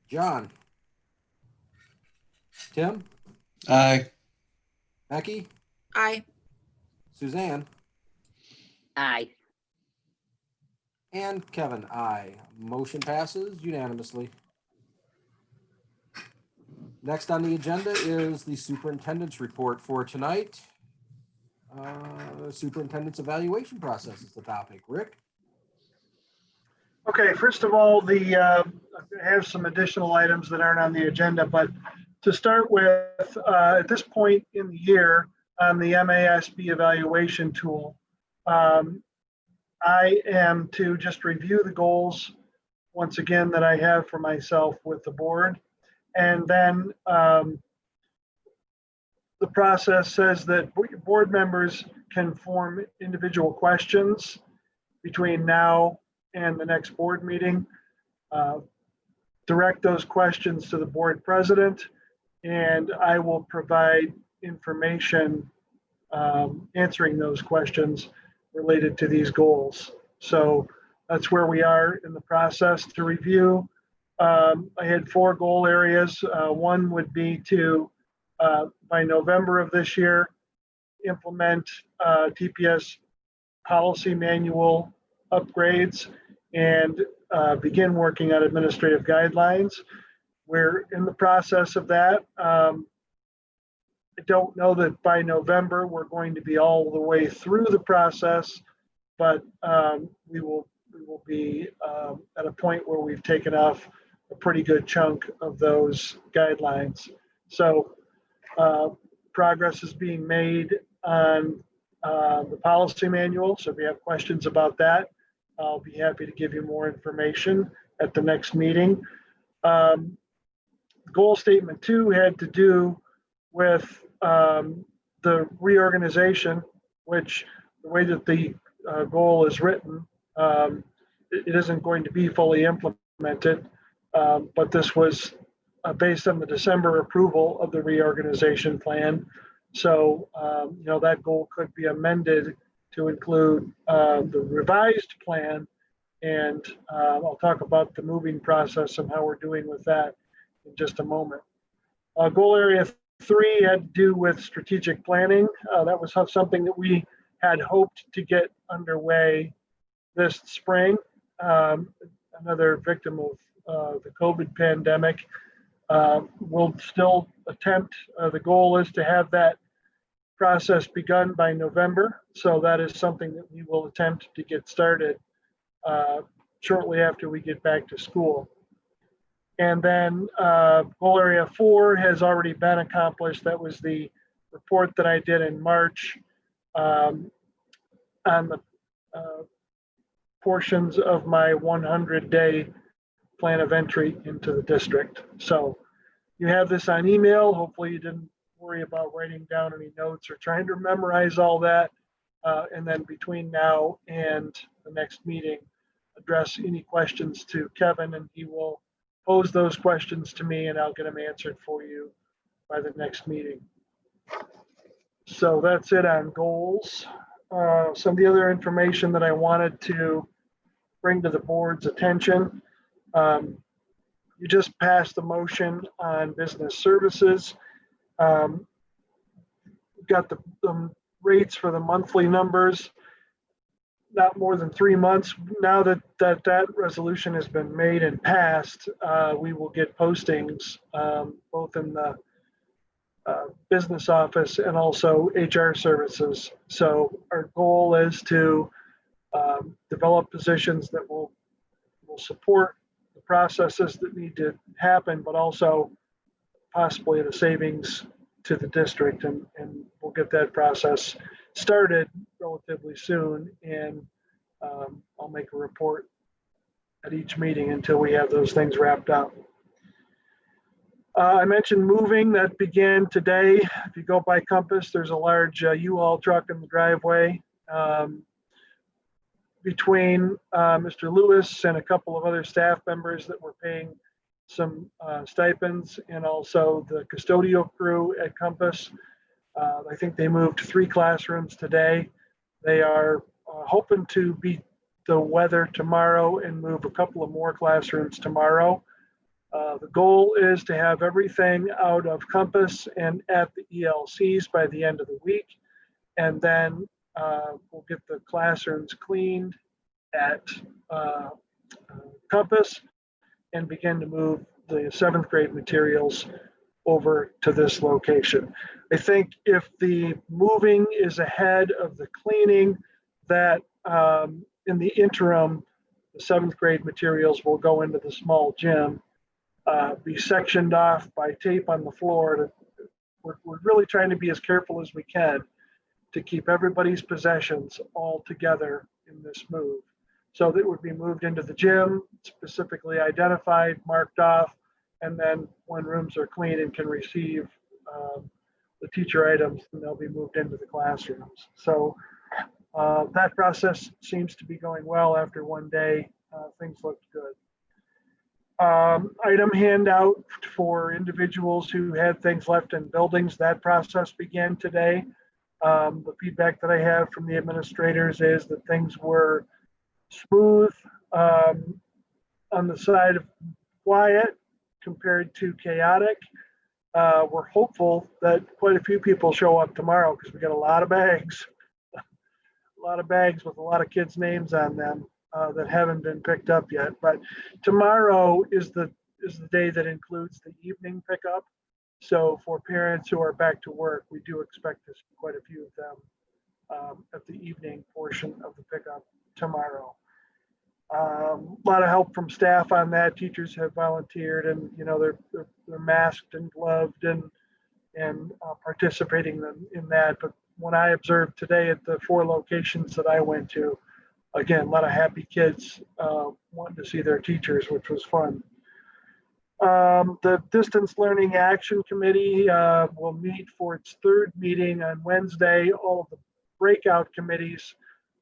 John, Tim, Aye. Becky, Aye. Suzanne, Aye. and Kevin, aye. Motion passes unanimously. Next on the agenda is the superintendent's report for tonight. Superintendent's evaluation process is the topic. Rick? Okay, first of all, I have some additional items that aren't on the agenda, but to start with, at this point in the year on the MASB evaluation tool, I am to just review the goals once again that I have for myself with the board. And then the process says that board members can form individual questions between now and the next board meeting. Direct those questions to the board president, and I will provide information answering those questions related to these goals. So that's where we are in the process to review. I had 4 goal areas. One would be to, by November of this year, implement TPS policy manual upgrades and begin working on administrative guidelines. We're in the process of that. I don't know that by November we're going to be all the way through the process, but we will be at a point where we've taken off a pretty good chunk of those guidelines. So progress is being made on the policy manual. So if you have questions about that, I'll be happy to give you more information at the next meeting. Goal statement 2 had to do with the reorganization, which the way that the goal is written, it isn't going to be fully implemented, but this was based on the December approval of the reorganization plan. So, that goal could be amended to include the revised plan. And I'll talk about the moving process and how we're doing with that in just a moment. Goal area 3 had to do with strategic planning. That was something that we had hoped to get underway this spring. Another victim of the COVID pandemic. We'll still attempt, the goal is to have that process begun by November. So that is something that we will attempt to get started shortly after we get back to school. And then goal area 4 has already been accomplished. That was the report that I did in March on the portions of my 100-day plan of entry into the district. So you have this on email. Hopefully you didn't worry about writing down any notes or trying to memorize all that. And then between now and the next meeting, address any questions to Kevin, and he will pose those questions to me and I'll get them answered for you by the next meeting. So that's it on goals. Some of the other information that I wanted to bring to the board's attention. You just passed the motion on business services. Got the rates for the monthly numbers, not more than 3 months. Now that resolution has been made and passed, we will get postings both in the business office and also HR services. So our goal is to develop positions that will support the processes that need to happen, but also possibly the savings to the district. And we'll get that process started relatively soon. And I'll make a report at each meeting until we have those things wrapped up. I mentioned moving that began today. If you go by Compass, there's a large U-Haul truck in the driveway. Between Mr. Lewis and a couple of other staff members that were paying some stipends, and also the custodial crew at Compass, I think they moved 3 classrooms today. They are hoping to beat the weather tomorrow and move a couple of more classrooms tomorrow. The goal is to have everything out of Compass and at the ELCs by the end of the week. And then we'll get the classrooms cleaned at Compass and begin to move the 7th grade materials over to this location. I think if the moving is ahead of the cleaning, that in the interim, the 7th grade materials will go into the small gym, be sectioned off by tape on the floor. We're really trying to be as careful as we can to keep everybody's possessions all together in this move. So that would be moved into the gym, specifically identified, marked off, and then when rooms are clean and can receive the teacher items, then they'll be moved into the classrooms. So that process seems to be going well after one day. Things looked good. Item handout for individuals who had things left in buildings. That process began today. The feedback that I have from the administrators is that things were smooth, on the side of quiet compared to chaotic. We're hopeful that quite a few people show up tomorrow because we got a lot of bags, with a lot of kids' names on them that haven't been picked up yet. But tomorrow is the day that includes the evening pickup. So for parents who are back to work, we do expect to see quite a few of them at the evening portion of the pickup tomorrow. A lot of help from staff on that. Teachers have volunteered, and they're masked and gloved and participating in that. But when I observed today at the 4 locations that I went to, again, a lot of happy kids wanting to see their teachers, which was fun. The Distance Learning Action Committee will meet for its 3rd meeting on Wednesday. All of the breakout committees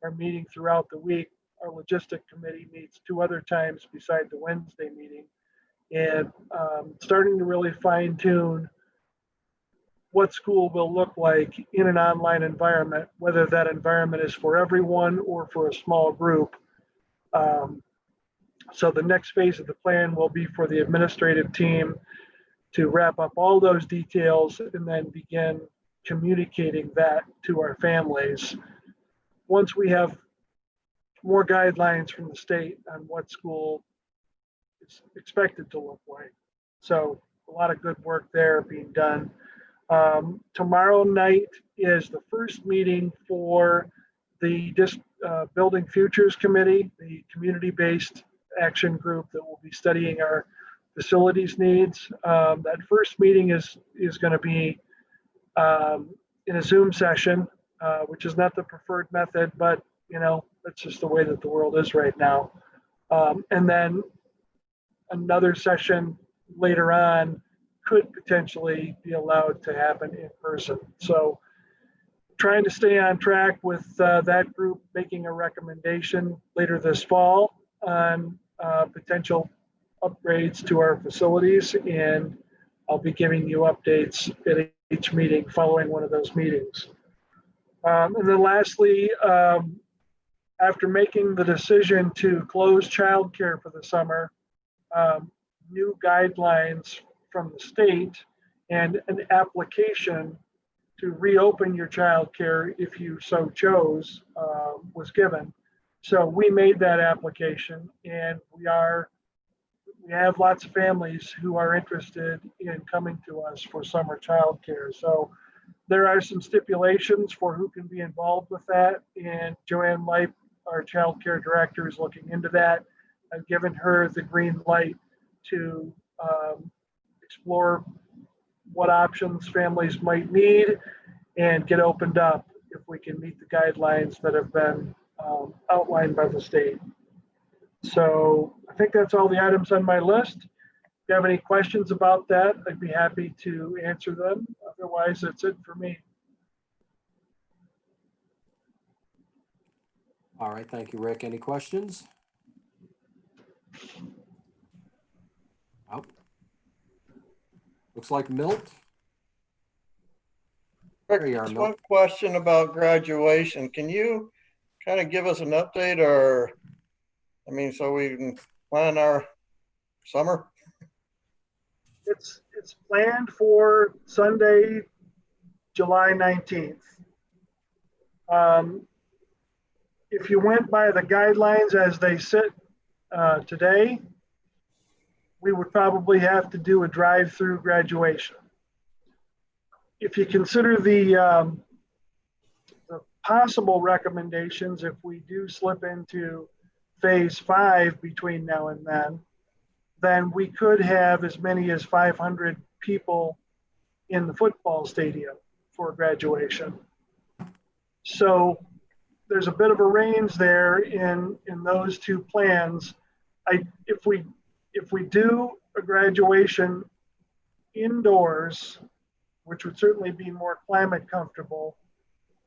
are meeting throughout the week. Our logistic committee meets 2 other times beside the Wednesday meeting, and starting to really fine tune what school will look like in an online environment, whether that environment is for everyone or for a small group. So the next phase of the plan will be for the administrative team to wrap up all those details and then begin communicating that to our families. Once we have more guidelines from the state on what school is expected to look like. So a lot of good work there being done. Tomorrow night is the first meeting for the Building Futures Committee, the community-based action group that will be studying our facilities needs. That first meeting is going to be in a Zoom session, which is not the preferred method, but that's just the way that the world is right now. And then another session later on could potentially be allowed to happen in person. So trying to stay on track with that group making a recommendation later this fall on potential upgrades to our facilities. And I'll be giving you updates at each meeting following one of those meetings. And then lastly, after making the decision to close childcare for the summer, new guidelines from the state and an application to reopen your childcare if you so chose was given. So we made that application, and we have lots of families who are interested in coming to us for summer childcare. So there are some stipulations for who can be involved with that, and Joanne Lipe, our child care director, is looking into that I've given her the green light to explore what options families might need and get opened up if we can meet the guidelines that have been outlined by the state. So I think that's all the items on my list. If you have any questions about that, I'd be happy to answer them. Otherwise, that's it for me. All right, thank you, Rick. Any questions? Oh. Looks like Milt. There you are, Just Milt. one question about graduation. Can you kind of give us an update or, I mean, so we can plan our summer? It's planned for Sunday, July 19th. If you went by the guidelines as they sit today, we would probably have to do a drive-through graduation. If you consider the possible recommendations, if we do slip into phase 5 between now and then we could have as many as 500 people in the football stadium for graduation. So there's a bit of a range there in those two plans. If we do a graduation indoors, which would certainly be more climate comfortable,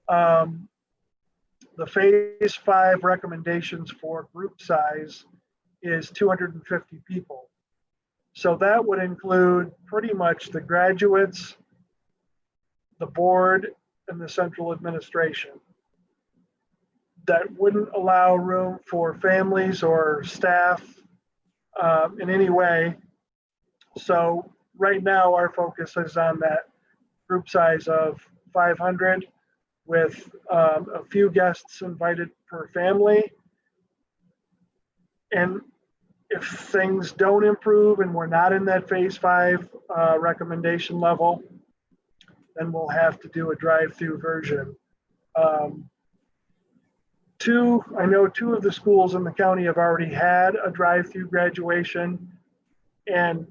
the phase 5 recommendations for group size is 250 people. So that would include pretty much the graduates, the board, and the central administration. That wouldn't allow room for families or staff in any way. So right now our focus is on that group size of 500 with a few guests invited per family. And if things don't improve and we're not in that phase 5 recommendation level, then we'll have to do a drive-through version. I know 2 of the schools in the county have already had a drive-through graduation and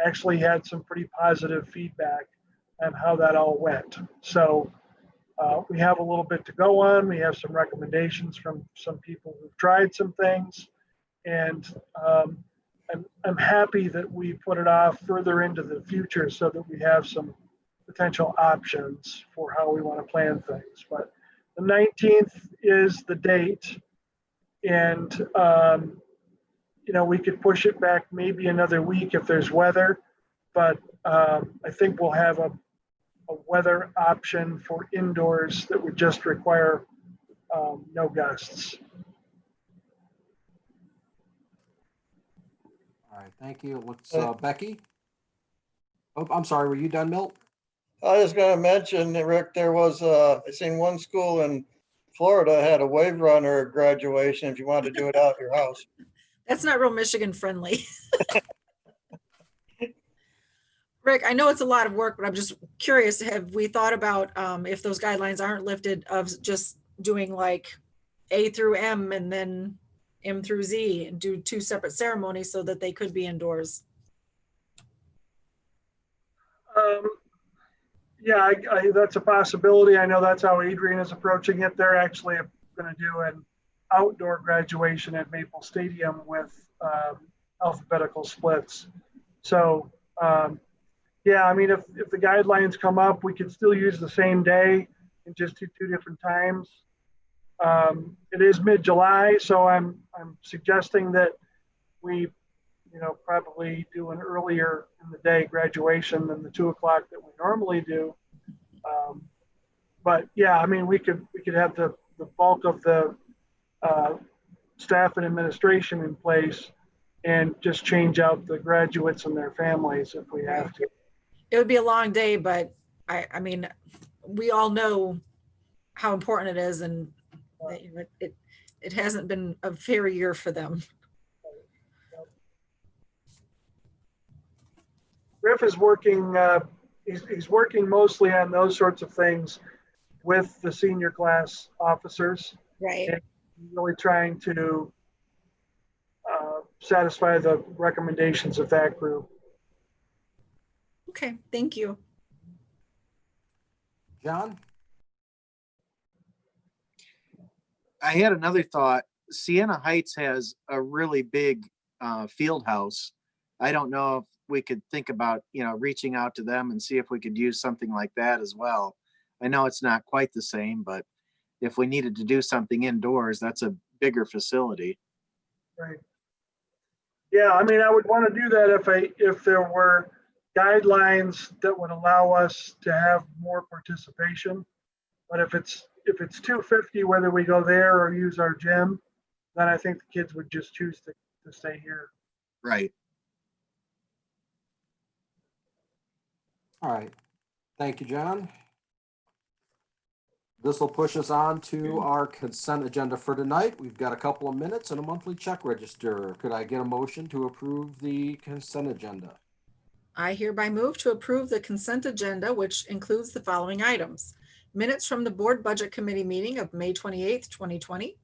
actually had some pretty positive feedback on how that all went. So we have a little bit to go on. We have some recommendations from some people who've tried some things. And I'm happy that we put it off further into the future so that we have some potential options for how we want to plan things. But the 19th is the date. And, we could push it back maybe another week if there's weather. But I think we'll have a weather option for indoors that would just require no guests. All right, thank you. Let's, Becky. Oh, I'm sorry, were you done, Milt? I was going to mention, Rick, there was, I seen one school in Florida had a wave runner graduation if you wanted to do it out at your house. That's not real Michigan friendly. Rick, I know it's a lot of work, but I'm just curious, have we thought about if those guidelines aren't lifted of just doing like A through M and then M through Z and do 2 separate ceremonies so that they could be indoors? Yeah, that's a possibility. I know that's how Adrian is approaching it. They're actually going to do an outdoor graduation at Maple Stadium with alphabetical splits. So, yeah, I mean, if the guidelines come up, we could still use the same day and just do 2 different times. It is mid-July, so I'm suggesting that we, probably do an earlier in the day graduation than the 2 o'clock that we normally do. But yeah, I mean, we could have the bulk of the staff and administration in place and just change out the graduates and their families if we have to. It would be a long day, but I mean, we all know how important it is, and it hasn't been a fair year for them. Griff is working, he's working mostly on those sorts of things with the senior class officers. Right. And really trying to satisfy the recommendations of that group. Okay, thank you. John? I had another thought. Sienna Heights has a really big field house. I don't know if we could think about, reaching out to them and see if we could use something like that as well. I know it's not quite the same, but if we needed to do something indoors, that's a bigger facility. Right. Yeah, I mean, I would want to do that if there were guidelines that would allow us to have more participation. But if it's 250, whether we go there or use our gym, then I think the kids would just choose to stay here. Right. All right. Thank you, John. This will push us on to our consent agenda for tonight. We've got a couple of minutes and a monthly check register. Could I get a motion to approve the consent agenda? I hereby move to approve the consent agenda, which includes the following items. Minutes from the Board Budget Committee meeting of May 28th, 2020.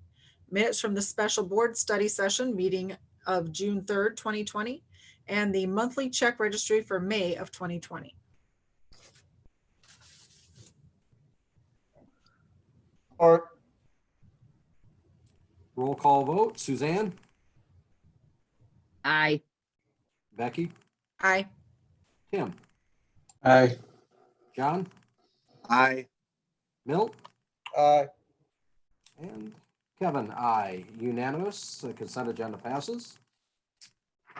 Minutes from the Special Board Study Session meeting of June 3rd, 2020. And the monthly check registry for May of 2020. Or Roll call vote. Suzanne? Aye. Becky? Aye. Tim? Aye. John? Aye. Milt? aye. And Kevin, aye. Unanimous. The consent agenda passes.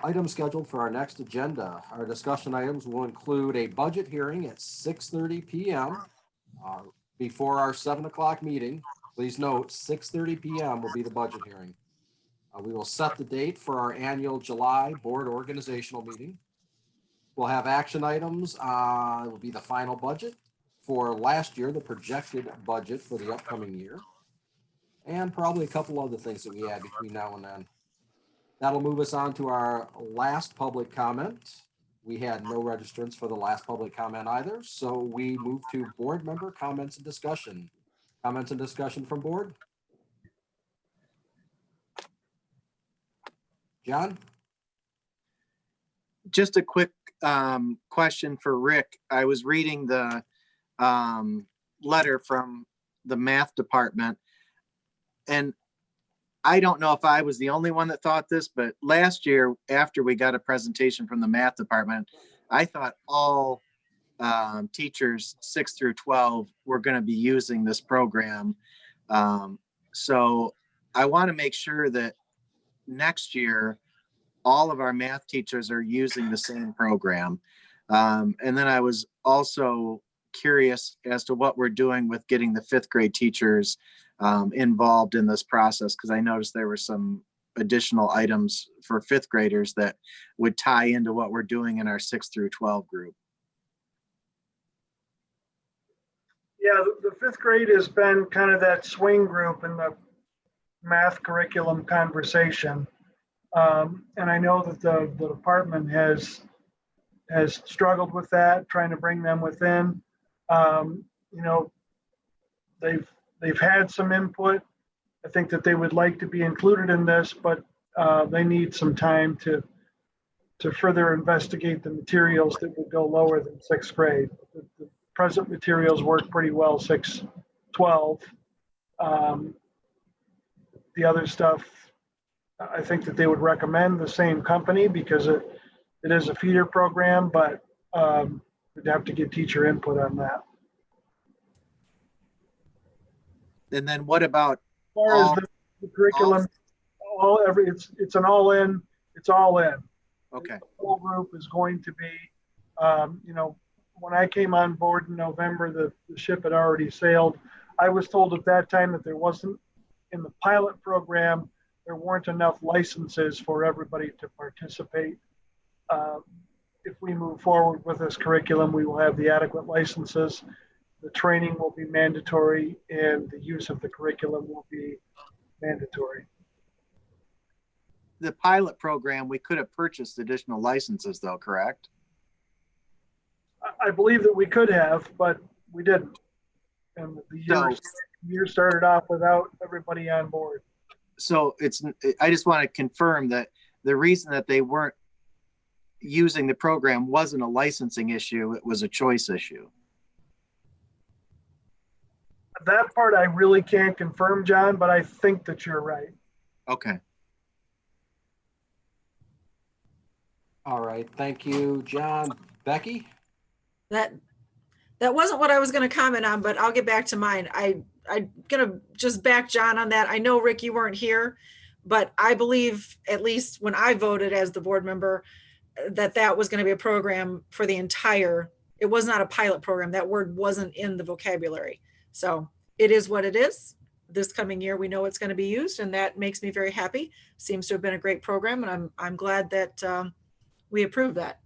Items scheduled for our next agenda. Our discussion items will include a budget hearing at 6:30 p.m. Before our 7 o'clock meeting. Please note, 6:30 p.m. will be the budget hearing. We will set the date for our annual July board organizational meeting. We'll have action items. It will be the final budget for last year, the projected budget for the upcoming year, and probably a couple other things that we add between now and then. That'll move us on to our last public comment. We had no registrants for the last public comment either, so we move to board member comments and discussion. Comments and discussion from board? John? Just a quick question for Rick. I was reading the letter from the math department, and I don't know if I was the only one that thought this, but last year, after we got a presentation from the math department, I thought all teachers 6 through 12 were going to be using this program. So I want to make sure that next year, all of our math teachers are using the same program. And then I was also curious as to what we're doing with getting the 5th grade teachers involved in this process, because I noticed there were some additional items for 5th graders that would tie into what we're doing in our 6 through 12 group. Yeah, the 5th grade has been kind of that swing group in the math curriculum conversation. And I know that the department has struggled with that, trying to bring them within. They've had some input. I think that they would like to be included in this, but they need some time to further investigate the materials that would go lower than 6th grade. The present materials work pretty well 6-12. The other stuff, I think that they would recommend the same company because it is a feeder program, but we'd have to get teacher input on that. And then what about As far as the curriculum, it's an all in. It's all in. Okay. The whole group is going to be, when I came on board in November, the ship had already sailed. I was told at that time that there wasn't, in the pilot program, there weren't enough licenses for everybody to participate. If we move forward with this curriculum, we will have the adequate licenses. The training will be mandatory and the use of the curriculum will be mandatory. The pilot program, we could have purchased additional licenses though, correct? I believe that we could have, but we didn't. And the year started off without everybody on board. So I just want to confirm that the reason that they weren't using the program wasn't a licensing issue, it was a choice issue. That part I really can't confirm, John, but I think that you're right. Okay. All right, thank you, John. Becky? That wasn't what I was going to comment on, but I'll get back to mine. I'm going to just back John on that. I know, Rick, you weren't here, but I believe, at least when I voted as the board member, that was going to be a program for the entire, it was not a pilot program. That word wasn't in the vocabulary. So it is what it is. This coming year, we know it's going to be used, and that makes me very happy. Seems to have been a great program, and I'm glad that we approved that.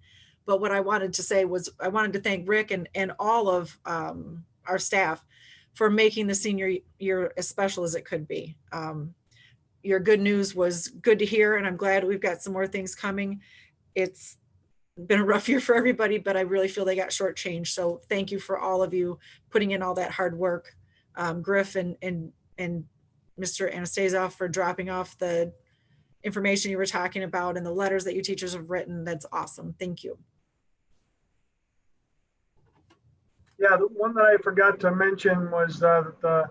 But what I wanted to say was I wanted to thank Rick and all of our staff for making the senior year as special as it could be. Your good news was good to hear, and I'm glad we've got some more things coming. It's been a rough year for everybody, but I really feel they got shortchanged. So thank you for all of you putting in all that hard work. Griff and Mr. Anastasia for dropping off the information you were talking about and the letters that you teachers have written. That's awesome. Thank you. Yeah, the one that I forgot to mention was the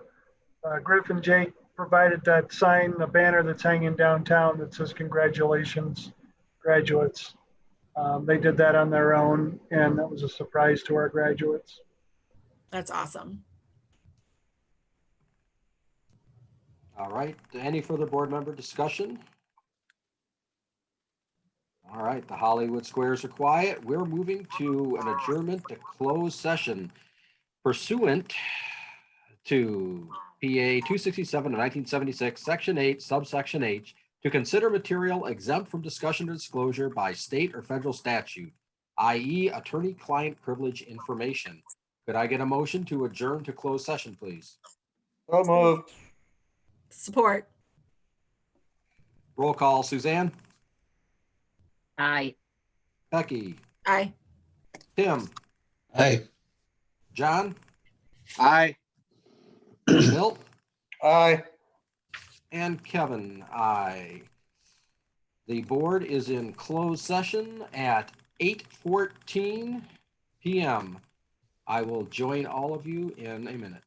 Griff and Jake provided that sign, the banner that's hanging downtown that says congratulations, graduates. They did that on their own, and that was a surprise to our graduates. That's awesome. All right, any further board member discussion? All right, the Hollywood squares are quiet. We're moving to an adjournment to close session pursuant to PA 267 of 1976, Section 8, subsection H, to consider material exempt from discussion or disclosure by state or federal statute, i.e. attorney-client privilege information. Could I get a motion to adjourn to closed session, please? So moved. Support. Roll call, Suzanne, Aye. Becky, Aye. Tim, Hey. John, Aye. Bill, Aye. and Kevin. Aye. The board is in closed session at 8:14 p.m. I will join all of you in a minute.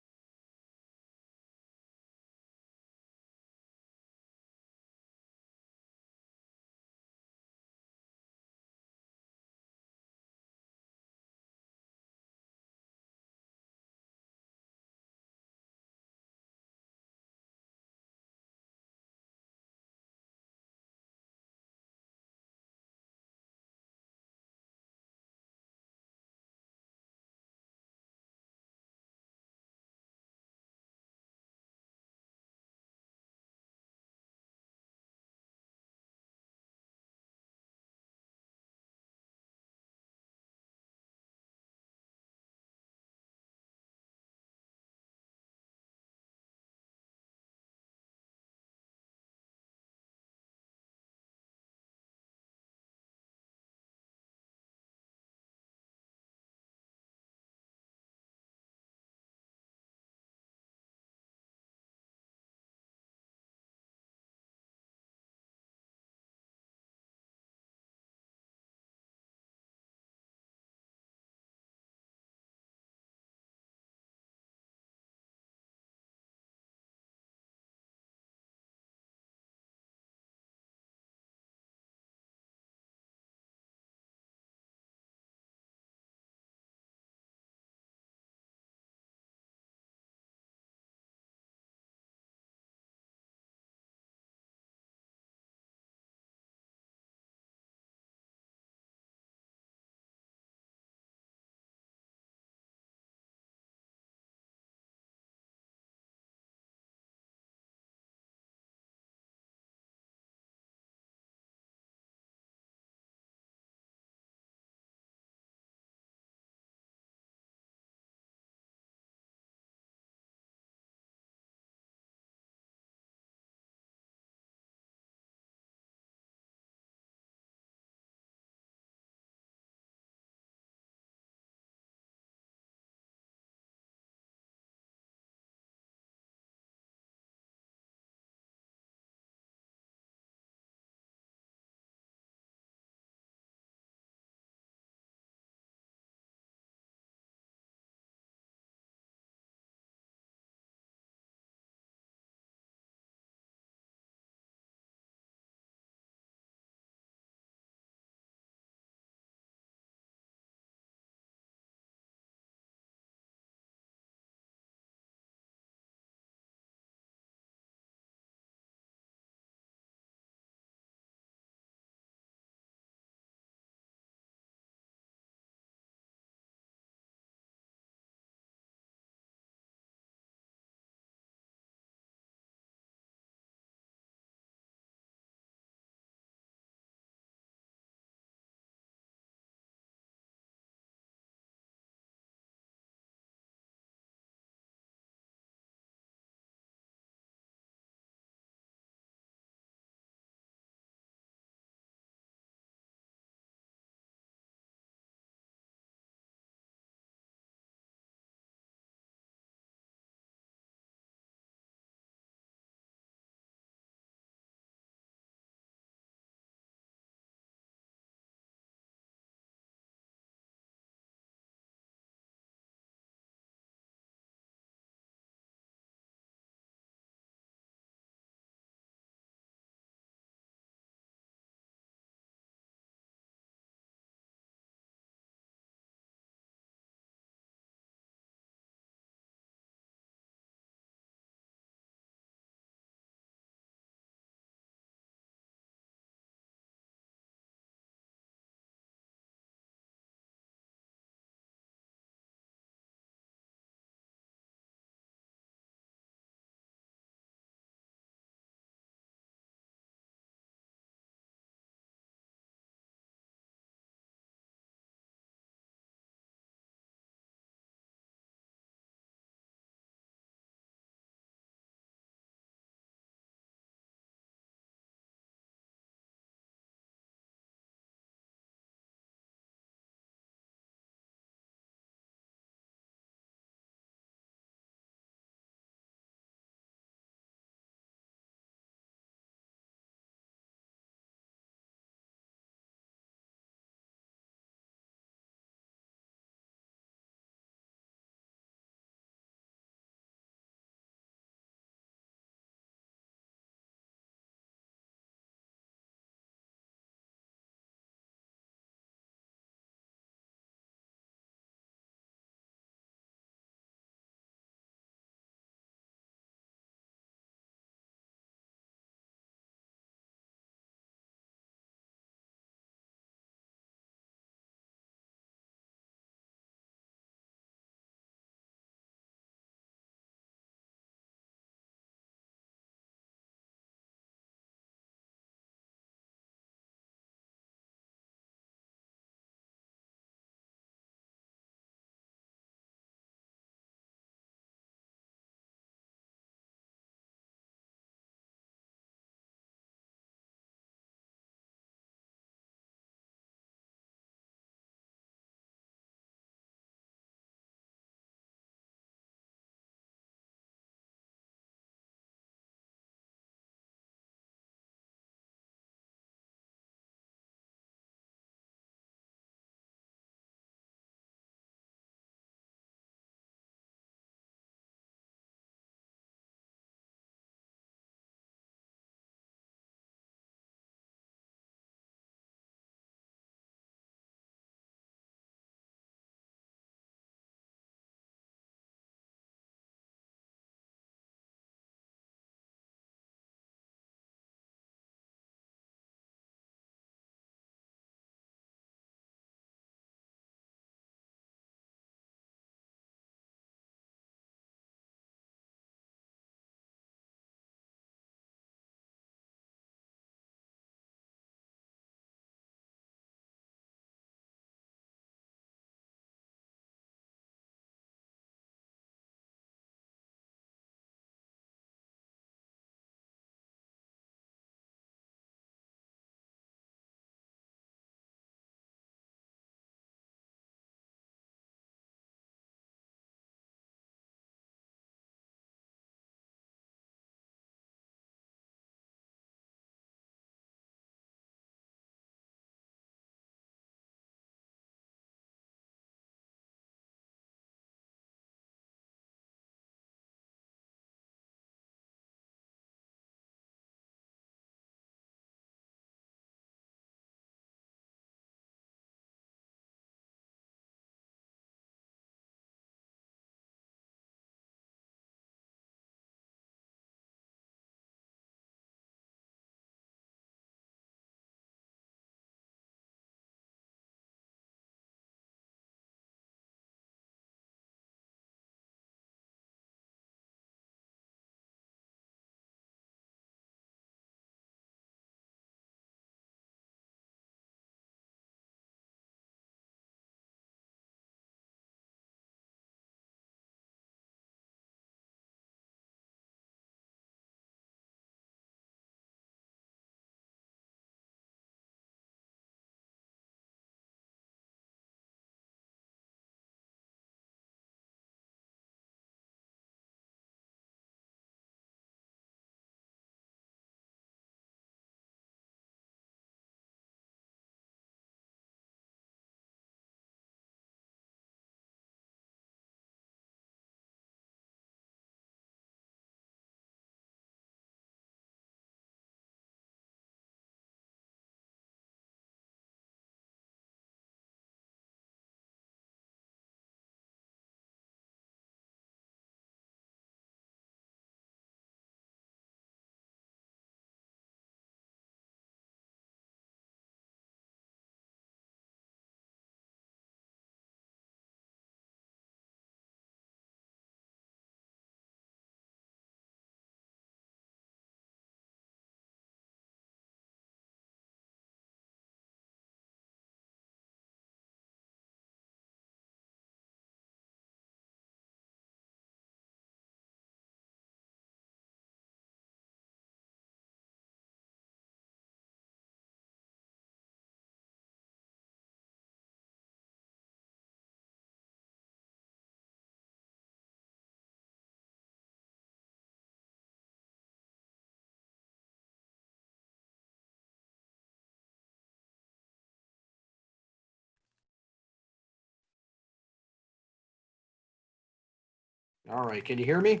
All right, can you hear me?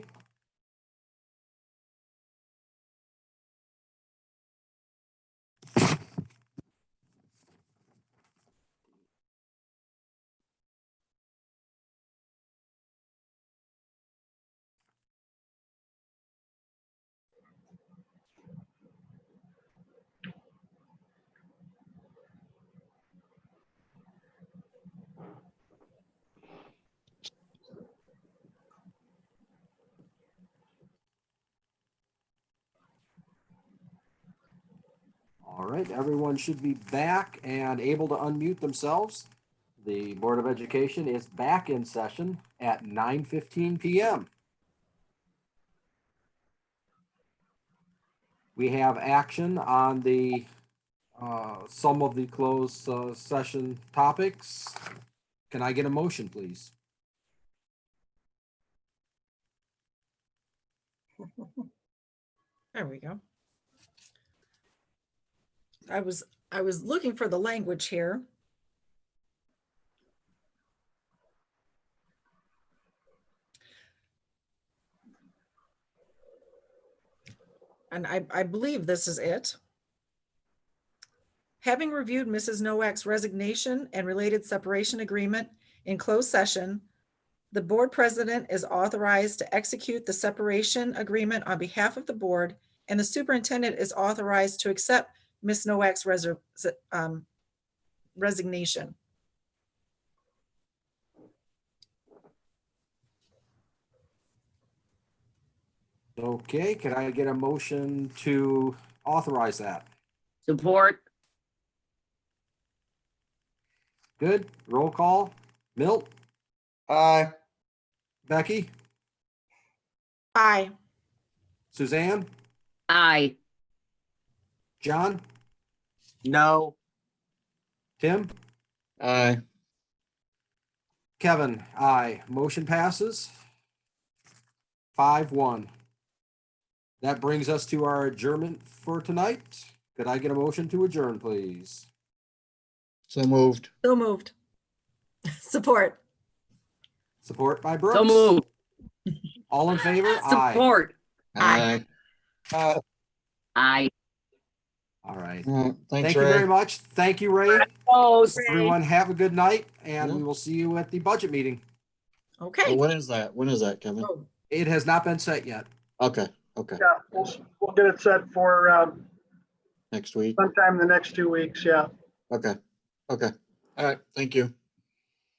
All right, everyone should be back and able to unmute themselves. The Board of Education is back in session at 9:15 p.m. We have action on the some of the closed session topics. Can I get a motion, please? There we go. I was looking for the language here. And I believe this is it. Having reviewed Mrs. Nowak's resignation and related separation agreement in closed session, the board president is authorized to execute the separation agreement on behalf of the board, and the superintendent is authorized to accept Ms. Nowak's resignation. Okay, can I get a motion to authorize that? Support. Good, roll call. Milt, Aye. Becky, Aye. Suzanne, Aye. John, No. Tim, Aye. Kevin, aye. Motion passes 5-1. That brings us to our adjournment for tonight. Could I get a motion to adjourn, please? So moved. So moved. Support. Support by Brooks. So moved. All in favor? Aye. Support. Aye. Aye. All right. Thanks, Thank you very Ray. much. Thank you, Ray. Oh, Everyone have a good night, and Yeah. we will see you at the budget meeting. Okay. When is that? When is that, Kevin? Oh, It has not been set yet. Okay, okay. Yeah, we'll get it set for Next week? sometime in the next 2 weeks, yeah. Okay, okay. All right, thank you.